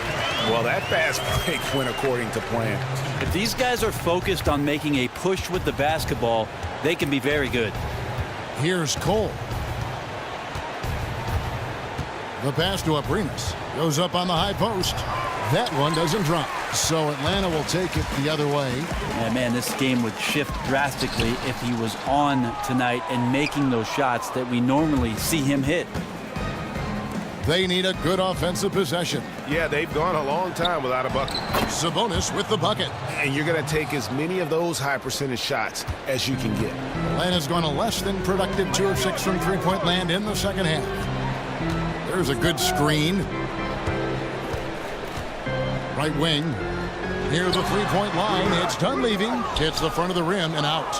Well, that fast break went according to plan. If these guys are focused on making a push with the basketball, they can be very good. Here's Cole. The pass to Abrinas. Goes up on the high post. That one doesn't drop. So Atlanta will take it the other way. Yeah, man, this game would shift drastically if he was on tonight and making those shots that we normally see him hit. They need a good offensive possession. Yeah, they've gone a long time without a bucket. Sabonis with the bucket. And you're going to take as many of those high percentage shots as you can get. Atlanta's gone a less than productive 2 of 6 from three-point land in the second half. There's a good screen. Right wing. Near the three-point line. It's Dunleavy. Hits the front of the rim and out.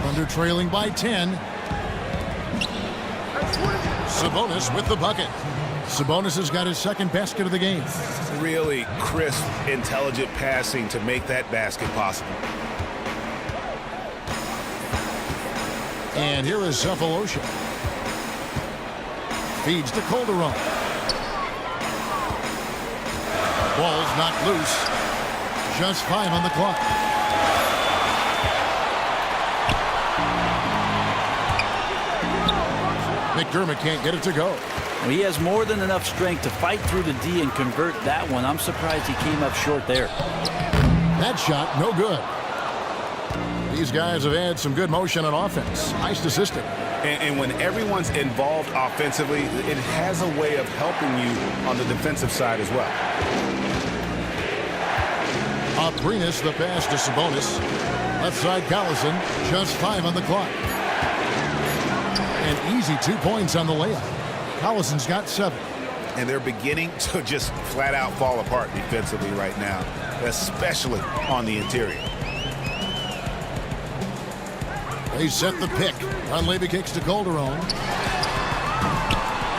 Thunder trailing by 10. Sabonis with the bucket. Sabonis has got his second basket of the game. Really crisp, intelligent passing to make that basket possible. And here is Cephalosha. Feeds to Calderon. Ball's knocked loose. Just 5 on the clock. McDermott can't get it to go. Well, he has more than enough strength to fight through the D and convert that one. I'm surprised he came up short there. That shot, no good. These guys have had some good motion on offense. Nice assistant. And when everyone's involved offensively, it has a way of helping you on the defensive side as well. Abrinas, the pass to Sabonis. Left side, Collison. Just 5 on the clock. An easy 2 points on the layup. Collison's got 7. And they're beginning to just flat out fall apart defensively right now, especially on the interior. They set the pick. Dunleavy kicks to Calderon.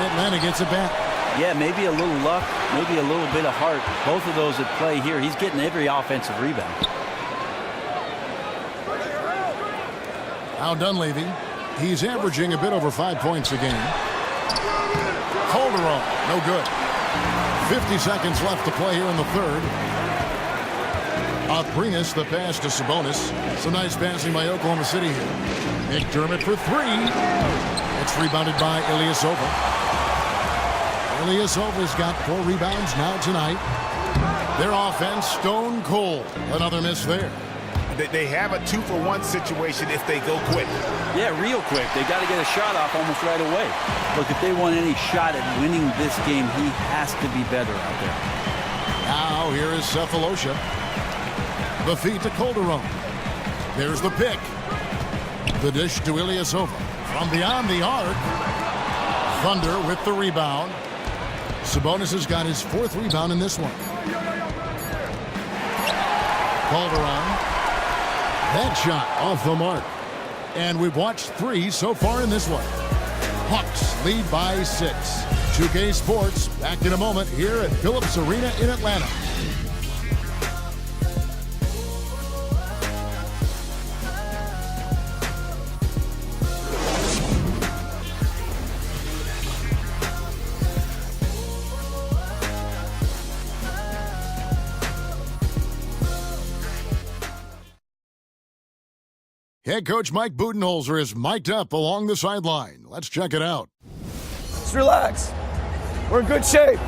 Atlanta gets it back. Yeah, maybe a little luck, maybe a little bit of heart. Both of those at play here. He's getting every offensive rebound. Now Dunleavy. He's averaging a bit over 5 points a game. Calderon, no good. 50 seconds left to play here in the third. Abrinas, the pass to Sabonis. Some nice passing by Oklahoma City here. McDermott for 3. It's rebounded by Ilyasova. Ilyasova's got 4 rebounds now tonight. Their offense, stone cold. Another miss there. They have a 2-for-1 situation if they go quick. Yeah, real quick. They got to get a shot off almost right away. Look, if they want any shot at winning this game, he has to be better out there. Now here is Cephalosha. The feed to Calderon. There's the pick. The dish to Ilyasova. From beyond the arc. Thunder with the rebound. Sabonis has got his 4th rebound in this one. Calderon. That shot off the mark. And we've watched 3 so far in this one. Hawks lead by 6. 2K Sports back in a moment here at Phillips Arena in Atlanta. Head coach Mike Budenholzer is mic'd up along the sideline. Let's check it out. Just relax. We're in good shape.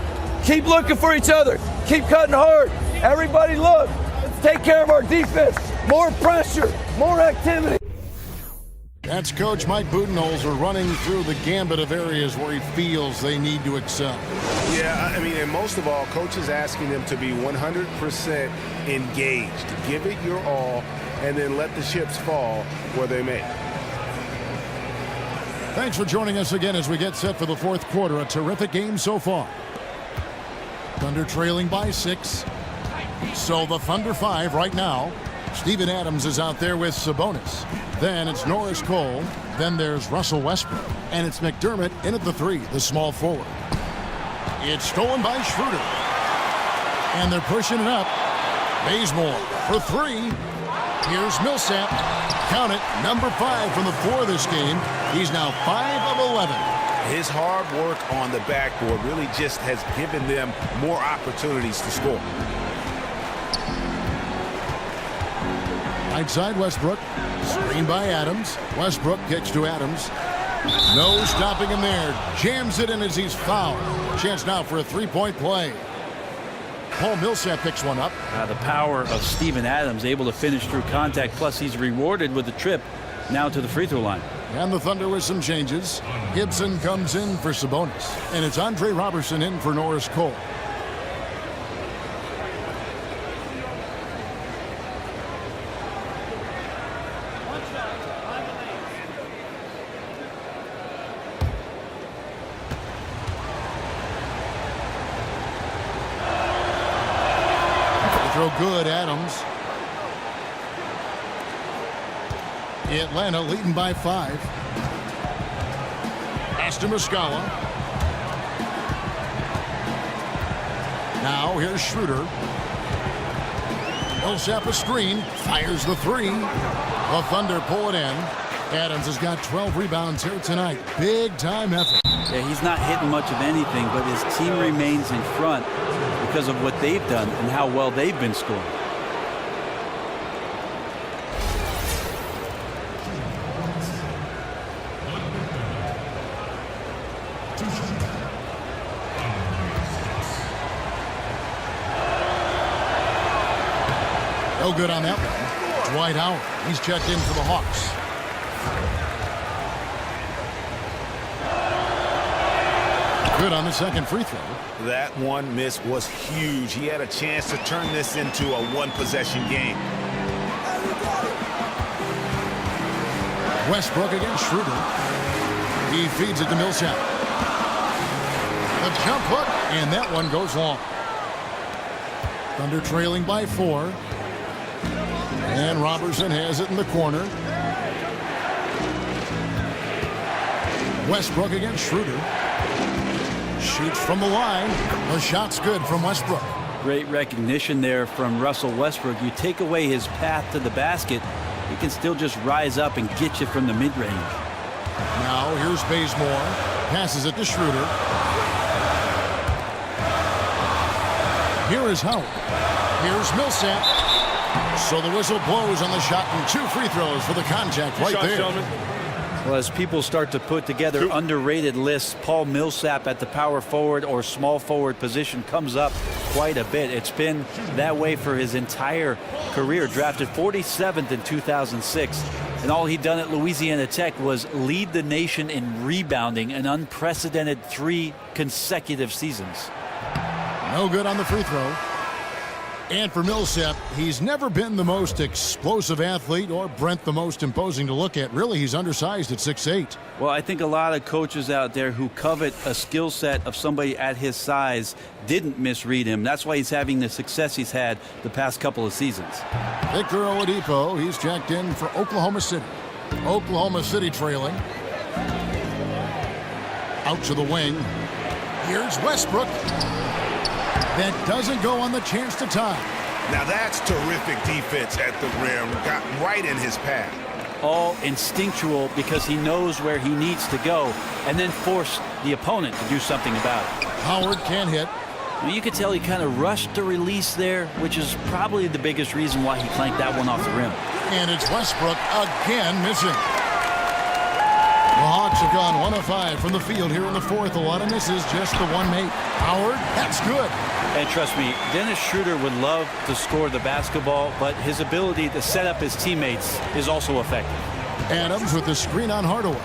Keep looking for each other. Keep cutting hard. Everybody look. Let's take care of our defense. More pressure. More activity. That's Coach Mike Budenholzer running through the gambit of areas where he feels they need to excel. Yeah, I mean, and most of all, Coach is asking them to be 100% engaged. Give it your all, and then let the chips fall where they may. Thanks for joining us again as we get set for the 4th quarter. A terrific game so far. Thunder trailing by 6. So the Thunder 5 right now. Steven Adams is out there with Sabonis. Then it's Norris Cole. Then there's Russell Westbrook. And it's McDermott in at the 3, the small forward. It's stolen by Schroeder. And they're pushing it up. Bazemore for 3. Here's Millsap. Count it, number 5 from the 4 this game. He's now 5 of 11. His hard work on the backboard really just has given them more opportunities to score. Right side, Westbrook. Screen by Adams. Westbrook kicks to Adams. No stopping him there. Jams it in as he's fouled. Chance now for a 3-point play. Paul Millsap picks one up. The power of Steven Adams, able to finish through contact, plus he's rewarded with the trip now to the free throw line. And the Thunder with some changes. Gibson comes in for Sabonis. And it's Andre Robertson in for Norris Cole. Good, Adams. Atlanta leading by 5. Pass to Muscala. Now here's Schroeder. Millsap a screen. Fires the 3. The Thunder pull it in. Adams has got 12 rebounds here tonight. Big time effort. Yeah, he's not hitting much of anything, but his team remains in front because of what they've done and how well they've been scoring. No good on that one. Dwight Howard. He's checked in for the Hawks. Good on the second free throw. That one miss was huge. He had a chance to turn this into a one-possession game. Westbrook against Schroeder. He feeds it to Millsap. The jump hook, and that one goes long. Thunder trailing by 4. And Robertson has it in the corner. Westbrook against Schroeder. Shoots from the line. The shot's good from Westbrook. Great recognition there from Russell Westbrook. You take away his path to the basket, he can still just rise up and get you from the mid-range. Now here's Bazemore. Passes it to Schroeder. Here is Howard. Here's Millsap. So the whistle blows on the shot and 2 free throws for the contact right there. Well, as people start to put together underrated lists, Paul Millsap at the power forward or small forward position comes up quite a bit. It's been that way for his entire career. Drafted 47th in 2006, and all he'd done at Louisiana Tech was lead the nation in rebounding, an unprecedented 3 consecutive seasons. No good on the free throw. And for Millsap, he's never been the most explosive athlete or Brent the most imposing to look at. Really, he's undersized at 6'8". Well, I think a lot of coaches out there who covet a skill set of somebody at his size didn't misread him. That's why he's having the success he's had the past couple of seasons. Victor Oladipo, he's checked in for Oklahoma City. Oklahoma City trailing. Out to the wing. Here's Westbrook. That doesn't go on the chance to tie. Now that's terrific defense at the rim. Got right in his path. All instinctual because he knows where he needs to go and then force the opponent to do something about it. Howard can't hit. Well, you could tell he kind of rushed to release there, which is probably the biggest reason why he clanked that one off the rim. And it's Westbrook again missing. The Hawks have gone 1 of 5 from the field here in the fourth. A lot of misses, just the one mate. Howard, that's good. And trust me, Dennis Schroeder would love to score the basketball, but his ability to set up his teammates is also effective. Adams with the screen on Hardaway.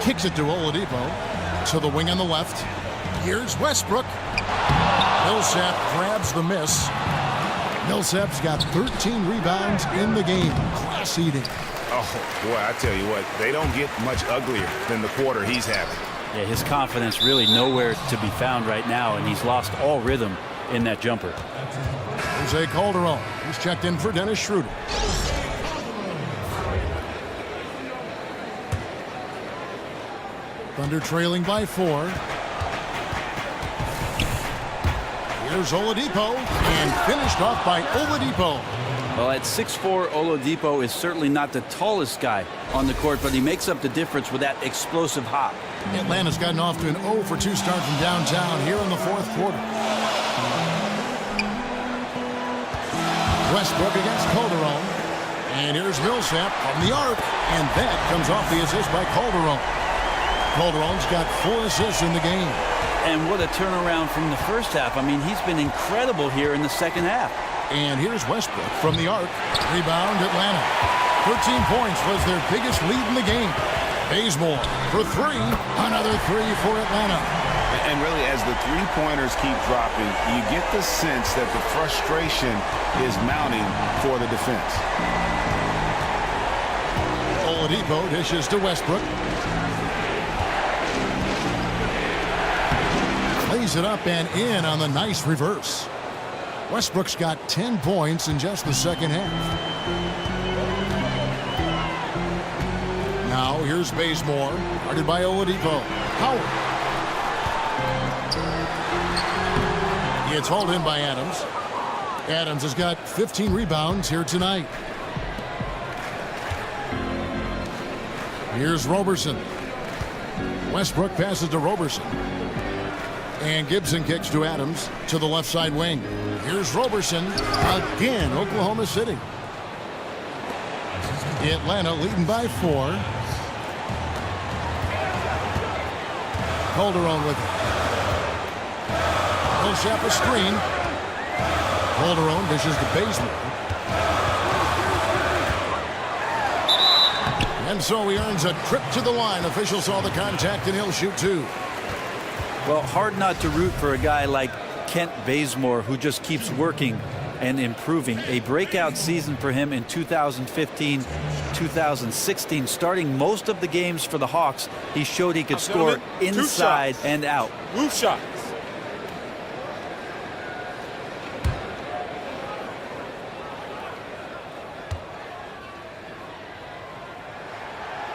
Kicks it to Oladipo. To the wing on the left. Here's Westbrook. Millsap grabs the miss. Millsap's got 13 rebounds in the game. Class eating. Oh, boy, I tell you what, they don't get much uglier than the quarter he's having. Yeah, his confidence really nowhere to be found right now, and he's lost all rhythm in that jumper. Jose Calderon. He's checked in for Dennis Schroeder. Thunder trailing by 4. Here's Oladipo, and finished off by Oladipo. Well, at 6'4", Oladipo is certainly not the tallest guy on the court, but he makes up the difference with that explosive hop. Atlanta's gotten off to an 0 for 2 start from downtown here in the fourth quarter. Westbrook against Calderon. And here's Millsap from the arc, and that comes off the assist by Calderon. Calderon's got 4 assists in the game. And what a turnaround from the first half. I mean, he's been incredible here in the second half. And here's Westbrook from the arc. Rebound Atlanta. 13 points was their biggest lead in the game. Bazemore for 3. Another 3 for Atlanta. And really, as the three-pointers keep dropping, you get the sense that the frustration is mounting for the defense. Oladipo dishes to Westbrook. Lays it up and in on the nice reverse. Westbrook's got 10 points in just the second half. Now here's Bazemore, guarded by Oladipo. Howard. It's hauled in by Adams. Adams has got 15 rebounds here tonight. Here's Roberson. Westbrook passes to Roberson. And Gibson kicks to Adams to the left side wing. Here's Roberson again, Oklahoma City. Atlanta leading by 4. Calderon with it. Millsap a screen. Calderon dishes to Bazemore. And so he earns a trip to the line. Officials saw the contact and he'll shoot 2. Well, hard not to root for a guy like Kent Bazemore, who just keeps working and improving. A breakout season for him in 2015, 2016. Starting most of the games for the Hawks, he showed he could score inside and out. Roof shots.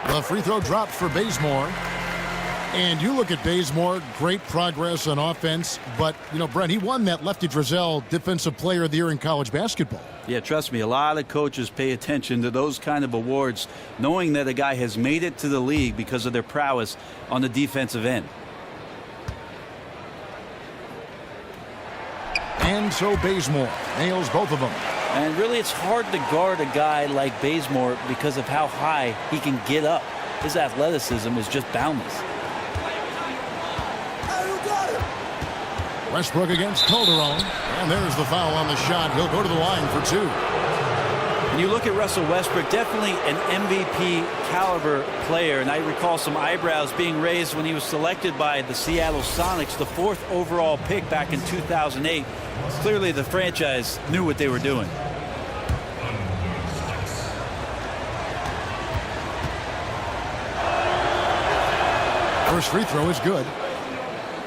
The free throw dropped for Bazemore. And you look at Bazemore, great progress on offense. But, you know, Brent, he won that Lefty Driesell Defensive Player of the Year in college basketball. Yeah, trust me, a lot of coaches pay attention to those kind of awards, knowing that a guy has made it to the league because of their prowess on the defensive end. And so Bazemore nails both of them. And really, it's hard to guard a guy like Bazemore because of how high he can get up. His athleticism is just boundless. Westbrook against Calderon. And there's the foul on the shot. He'll go to the line for 2. When you look at Russell Westbrook, definitely an MVP caliber player. And I recall some eyebrows being raised when he was selected by the Seattle Sonics, the 4th overall pick back in 2008. Clearly the franchise knew what they were doing. First free throw is good.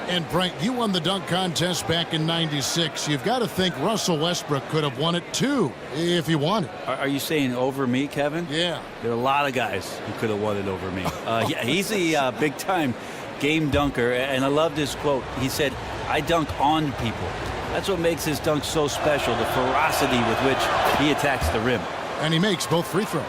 And Frank, you won the dunk contest back in '96. You've got to think Russell Westbrook could have won it too, if he wanted. Are you saying over me, Kevin? Yeah. There are a lot of guys who could have won it over me. Yeah, he's a big-time game dunker, and I loved his quote. He said, "I dunk on people." That's what makes his dunk so special, the ferocity with which he attacks the rim. And he makes both free throws.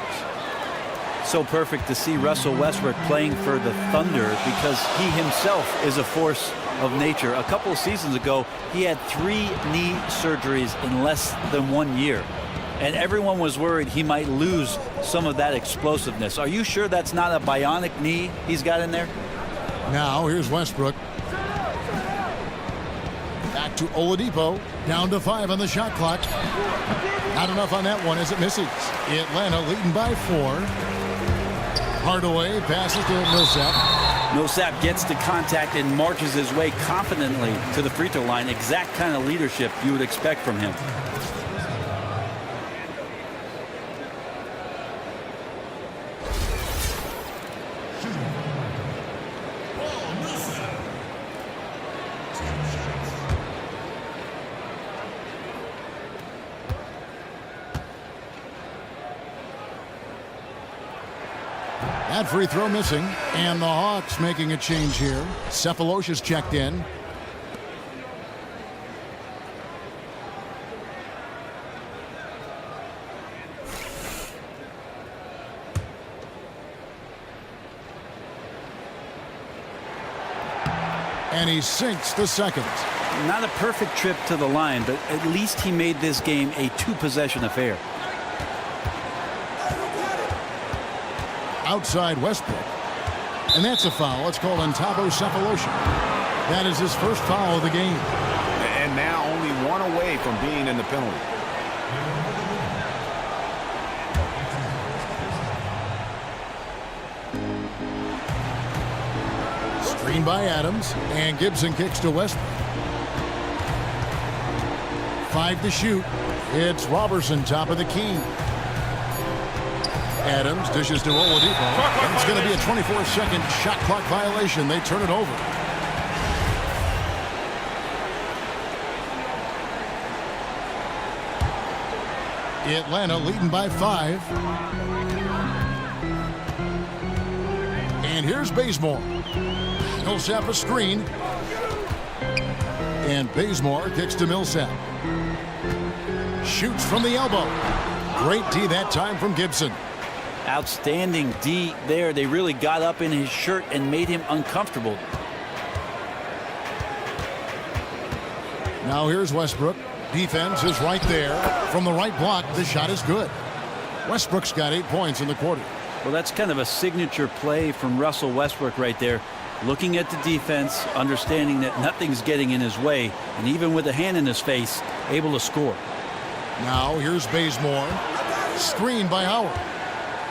So perfect to see Russell Westbrook playing for the Thunder because he himself is a force of nature. A couple of seasons ago, he had 3 knee surgeries in less than 1 year. And everyone was worried he might lose some of that explosiveness. Are you sure that's not a bionic knee he's got in there? Now, here's Westbrook. Back to Oladipo. Down to 5 on the shot clock. Not enough on that one as it misses. Atlanta leading by 4. Hardaway passes to Millsap. Millsap gets to contact and marches his way confidently to the free throw line. Exact kind of leadership you would expect from him. That free throw missing, and the Hawks making a change here. Cephalosha's checked in. And he sinks the second. Not a perfect trip to the line, but at least he made this game a 2-possession affair. Outside Westbrook. And that's a foul. It's called on Thabo Cephalosha. That is his first foul of the game. And now only 1 away from being in the penalty. Screen by Adams. And Gibson kicks to Westbrook. 5 to shoot. It's Robertson, top of the key. Adams dishes to Oladipo. And it's going to be a 24-second shot clock violation. They turn it over. Atlanta leading by 5. And here's Bazemore. Millsap a screen. And Bazemore kicks to Millsap. Shoots from the elbow. Great D that time from Gibson. Outstanding D there. They really got up in his shirt and made him uncomfortable. Now here's Westbrook. Defense is right there. From the right block, the shot is good. Westbrook's got 8 points in the quarter. Well, that's kind of a signature play from Russell Westbrook right there. Looking at the defense, understanding that nothing's getting in his way, and even with a hand in his face, able to score. Now here's Bazemore. Screen by Howard.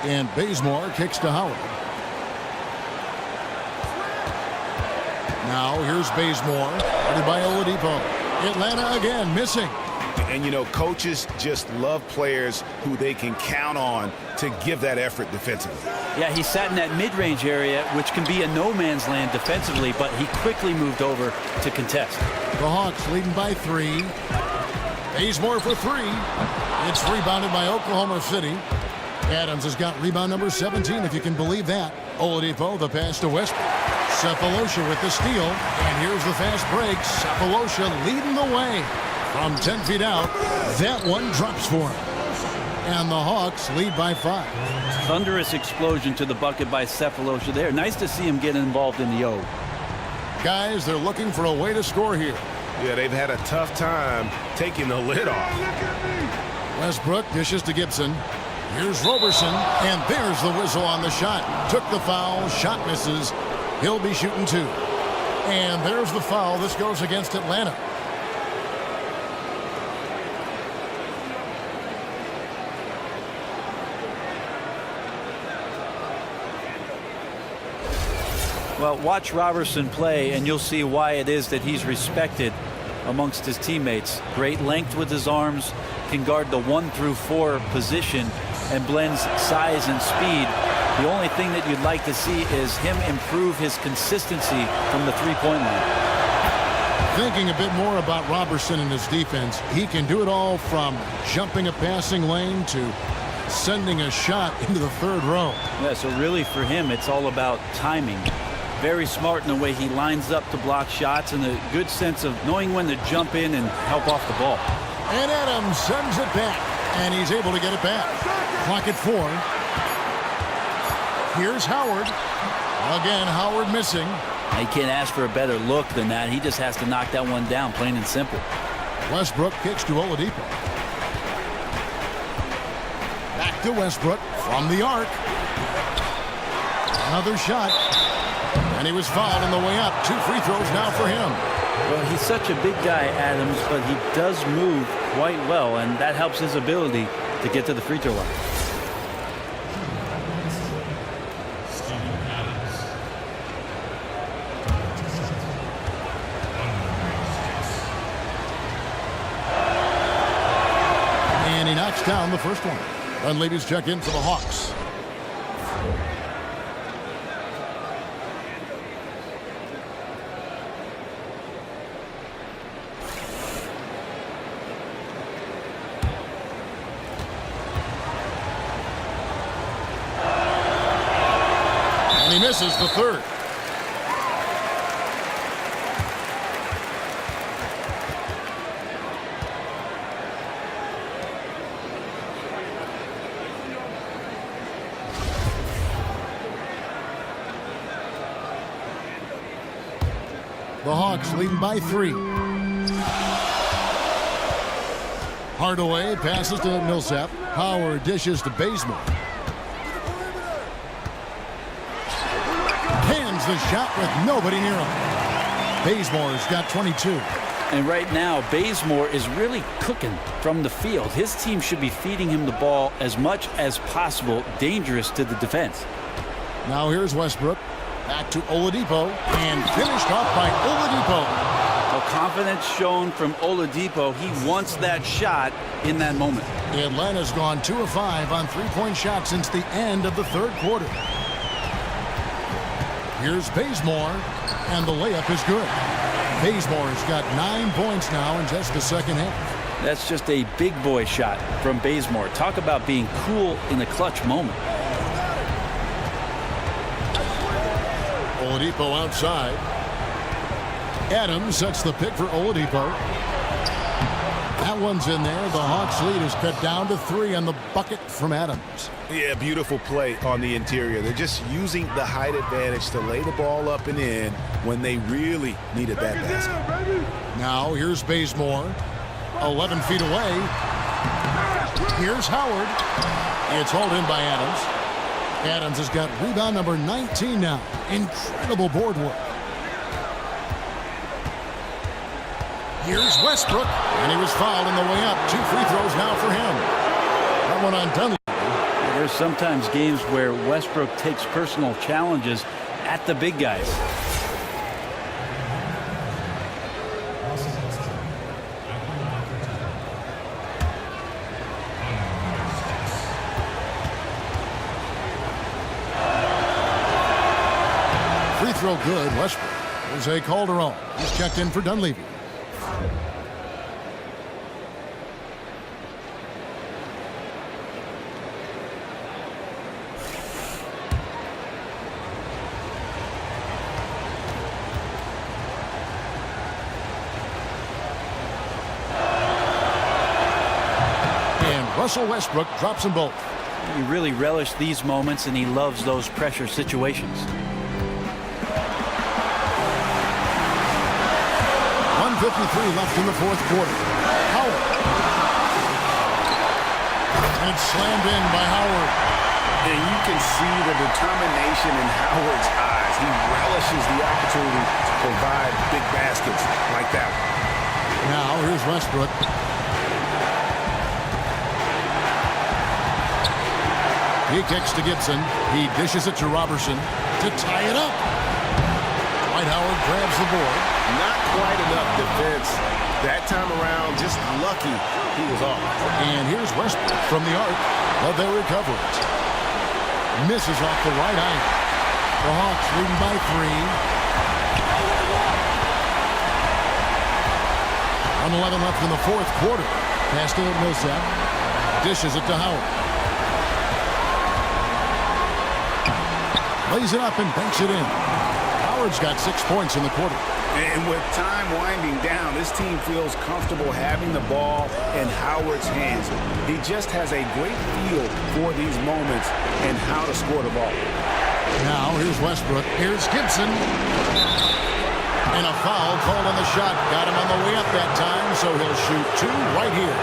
And Bazemore kicks to Howard. Now here's Bazemore. Headed by Oladipo. Atlanta again missing. And, you know, coaches just love players who they can count on to give that effort defensively. Yeah, he sat in that mid-range area, which can be a no-man's land defensively, but he quickly moved over to contest. The Hawks leading by 3. Bazemore for 3. It's rebounded by Oklahoma City. Adams has got rebound number 17, if you can believe that. Oladipo, the pass to Westbrook. Cephalosha with the steal. And here's the fast break. Cephalosha leading the way. From 10 feet out, that one drops for him. And the Hawks lead by 5. Thunderous explosion to the bucket by Cephalosha there. Nice to see him get involved in the O. Guys, they're looking for a way to score here. Yeah, they've had a tough time taking the lid off. Westbrook dishes to Gibson. Here's Robertson, and there's the whistle on the shot. Took the foul, shot misses. He'll be shooting 2. And there's the foul. This goes against Atlanta. Well, watch Robertson play, and you'll see why it is that he's respected amongst his teammates. Great length with his arms, can guard the 1 through 4 position, and blends size and speed. The only thing that you'd like to see is him improve his consistency from the three-point line. Thinking a bit more about Robertson and his defense, he can do it all from jumping a passing lane to sending a shot into the third row. Yeah, so really for him, it's all about timing. Very smart in the way he lines up to block shots and a good sense of knowing when to jump in and help off the ball. And Adams sends it back, and he's able to get it back. Clock at 4. Here's Howard. Again, Howard missing. He can't ask for a better look than that. He just has to knock that one down, plain and simple. Westbrook kicks to Oladipo. Back to Westbrook from the arc. Another shot. And he was fouled on the way up. 2 free throws now for him. Well, he's such a big guy, Adams, but he does move quite well, and that helps his ability to get to the free throw line. And he knocks down the first one. Dunleavy's check in for the Hawks. And he misses the third. The Hawks leading by 3. Hardaway passes to Millsap. Howard dishes to Bazemore. Hands the shot with nobody near him. Bazemore's got 22. And right now, Bazemore is really cooking from the field. His team should be feeding him the ball as much as possible, dangerous to the defense. Now here's Westbrook. Back to Oladipo, and finished off by Oladipo. Well, confidence shown from Oladipo. He wants that shot in that moment. Atlanta's gone 2 of 5 on three-point shots since the end of the third quarter. Here's Bazemore, and the layup is good. Bazemore's got 9 points now in just the second half. That's just a big boy shot from Bazemore. Talk about being cool in a clutch moment. Oladipo outside. Adams sets the pick for Oladipo. That one's in there. The Hawks lead is cut down to 3 on the bucket from Adams. Yeah, beautiful play on the interior. They're just using the height advantage to lay the ball up and in when they really needed that basket. Now here's Bazemore. 11 feet away. Here's Howard. It's hauled in by Adams. Adams has got rebound number 19 now. Incredible board work. Here's Westbrook, and he was fouled on the way up. 2 free throws now for him. That one on Dunleavy. There's sometimes games where Westbrook takes personal challenges at the big guys. Free throw good. Westbrook. Jose Calderon. He's checked in for Dunleavy. Russell Westbrook drops them both. He really relished these moments, and he loves those pressure situations. 1:53 left in the fourth quarter. Howard. And it's slammed in by Howard. And you can see the determination in Howard's eyes. He relishes the opportunity to provide big baskets like that. Now here's Westbrook. He kicks to Gibson. He dishes it to Robertson to tie it up. Dwight Howard grabs the board. Not quite enough defense that time around. Just lucky he was off. And here's Westbrook from the arc, but they recover it. Misses off the right eye. The Hawks leading by 3. 1:11 left in the fourth quarter. Pass to Millsap. Dishes it to Howard. Lays it up and banks it in. Howard's got 6 points in the quarter. And with time winding down, this team feels comfortable having the ball in Howard's hands. He just has a great feel for these moments and how to score the ball. Now, here's Westbrook. Here's Gibson. And a foul called on the shot. Got him on the way up that time, so he'll shoot 2 right here.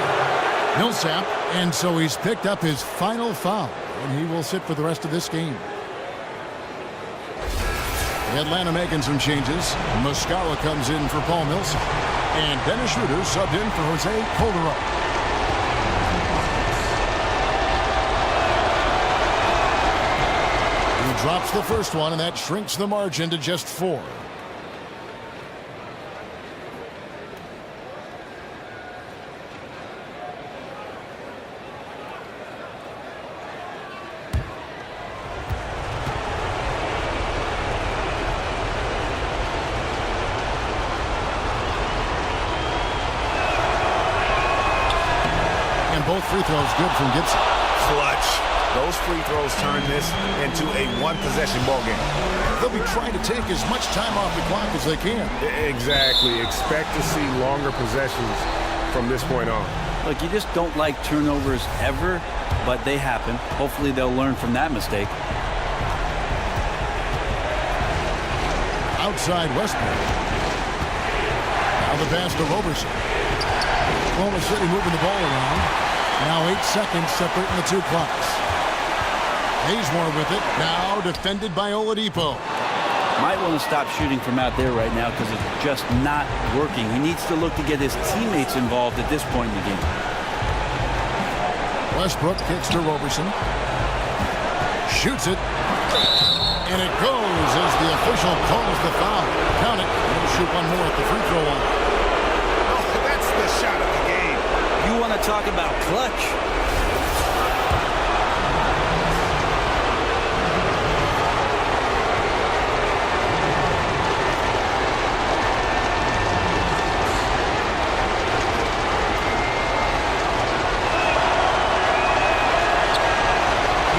Millsap, and so he's picked up his final foul, and he will sit for the rest of this game. Atlanta making some changes. Muscala comes in for Paul Millsap. And Dennis Schroeder subbed in for Jose Calderon. He drops the first one, and that shrinks the margin to just 4. Both free throws good from Gibson. Clutch. Those free throws turn this into a one-possession ball game. They'll be trying to take as much time off the clock as they can. Exactly. Expect to see longer possessions from this point on. Look, you just don't like turnovers ever, but they happen. Hopefully they'll learn from that mistake. Outside Westbrook. Now the pass to Roberson. Oklahoma City moving the ball around. Now 8 seconds separating the 2 clocks. Bazemore with it. Now defended by Oladipo. Might want to stop shooting from out there right now because it's just not working. He needs to look to get his teammates involved at this point in the game. Westbrook kicks to Roberson. Shoots it. And it goes as the official calls the foul. Count it. He'll shoot one more at the free throw line. Oh, that's the shot of the game. You want to talk about clutch?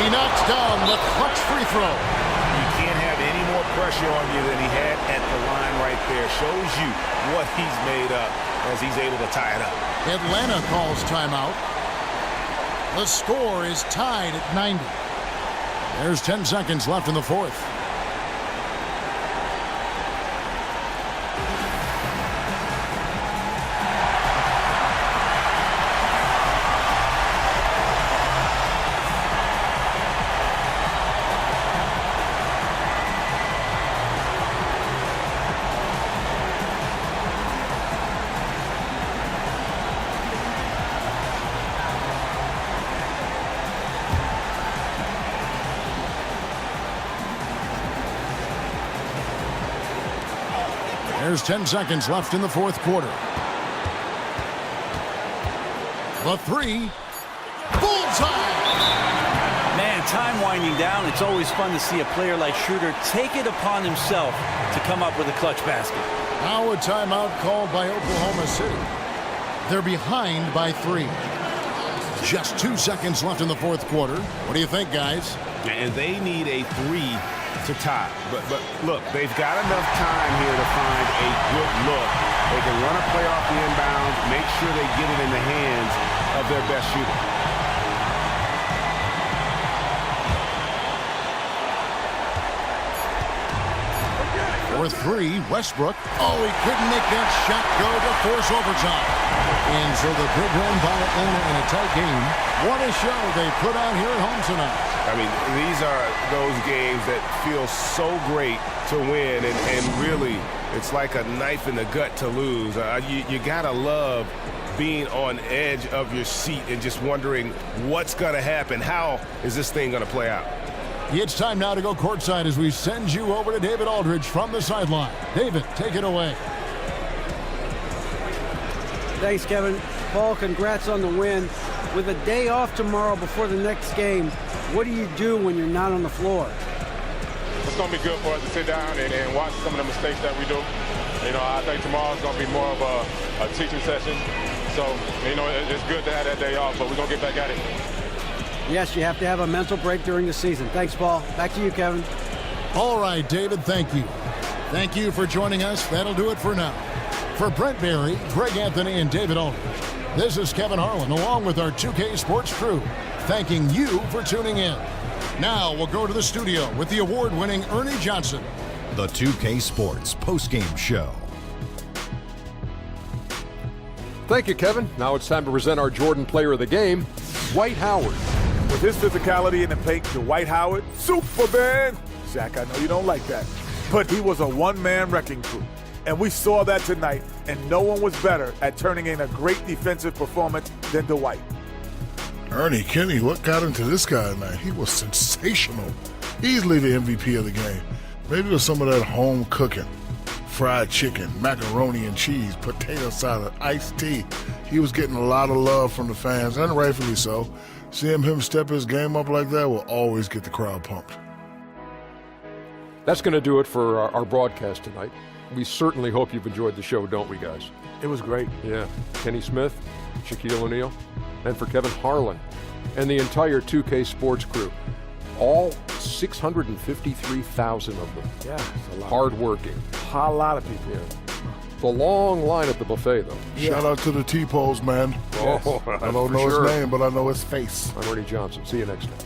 He knocks down the clutch free throw. You can't have any more pressure on you than he had at the line right there. Shows you what he's made up as he's able to tie it up. Atlanta calls timeout. The score is tied at 90. There's 10 seconds left in the fourth. There's 10 seconds left in the fourth quarter. The 3. Bullseye! Man, time winding down. It's always fun to see a player like Schroeder take it upon himself to come up with a clutch basket. Now a timeout called by Oklahoma City. They're behind by 3. Just 2 seconds left in the fourth quarter. What do you think, guys? And they need a 3 to tie. But look, they've got enough time here to find a good look. They can run a play off the inbound, make sure they get it in the hands of their best shooter. For 3, Westbrook. Oh, he couldn't make that shot go to force overtime. And so the big win by Atlanta in a tight game. What a show they put on here at home tonight. I mean, these are those games that feel so great to win, and really, it's like a knife in the gut to lose. You gotta love being on edge of your seat and just wondering what's gonna happen. How is this thing gonna play out? It's time now to go courtside as we send you over to David Aldridge from the sideline. David, take it away. Thanks, Kevin. Paul, congrats on the win. With a day off tomorrow before the next game, what do you do when you're not on the floor? It's going to be good for us to sit down and watch some of the mistakes that we do I think tomorrow's going to be more of a teaching session. So, it's good to have that day off, but we're going to get back at it. Yes, you have to have a mental break during the season. Thanks, Paul. Back to you, Kevin. All right, David, thank you. Thank you for joining us. That'll do it for now. For Brent Barry, Greg Anthony, and David Aldridge, this is Kevin Harlan along with our 2K Sports crew, thanking you for tuning in. Now we'll go to the studio with the award-winning Ernie Johnson. The 2K Sports postgame show. Thank you, Kevin. Now it's time to present our Jordan Player of the Game, Dwight Howard. With his physicality in the paint, Dwight Howard, Superman. Zach, I know you don't like that, but he was a one-man wrecking crew. And we saw that tonight, and no one was better at turning in a great defensive performance than Dwight. Ernie, Kenny, what got into this guy, man? He was sensational. Easily the MVP of the game. Maybe it was some of that home cooking. Fried chicken, macaroni and cheese, potato salad, iced tea. He was getting a lot of love from the fans, and rightfully so. Seeing him step his game up like that will always get the crowd pumped. That's going to do it for our broadcast tonight. We certainly hope you've enjoyed the show, don't we, guys? It was great. Yeah. Kenny Smith, Shaquille O'Neal, and for Kevin Harlan and the entire 2K Sports crew. All 653,000 of them. Yeah, it's a lot. Hard-working. A lot of people. Yeah. The long line at the buffet, though. Shout out to the T-Pose, man. Yes. I don't know his name, but I know his face. I'm Ernie Johnson. See you next time.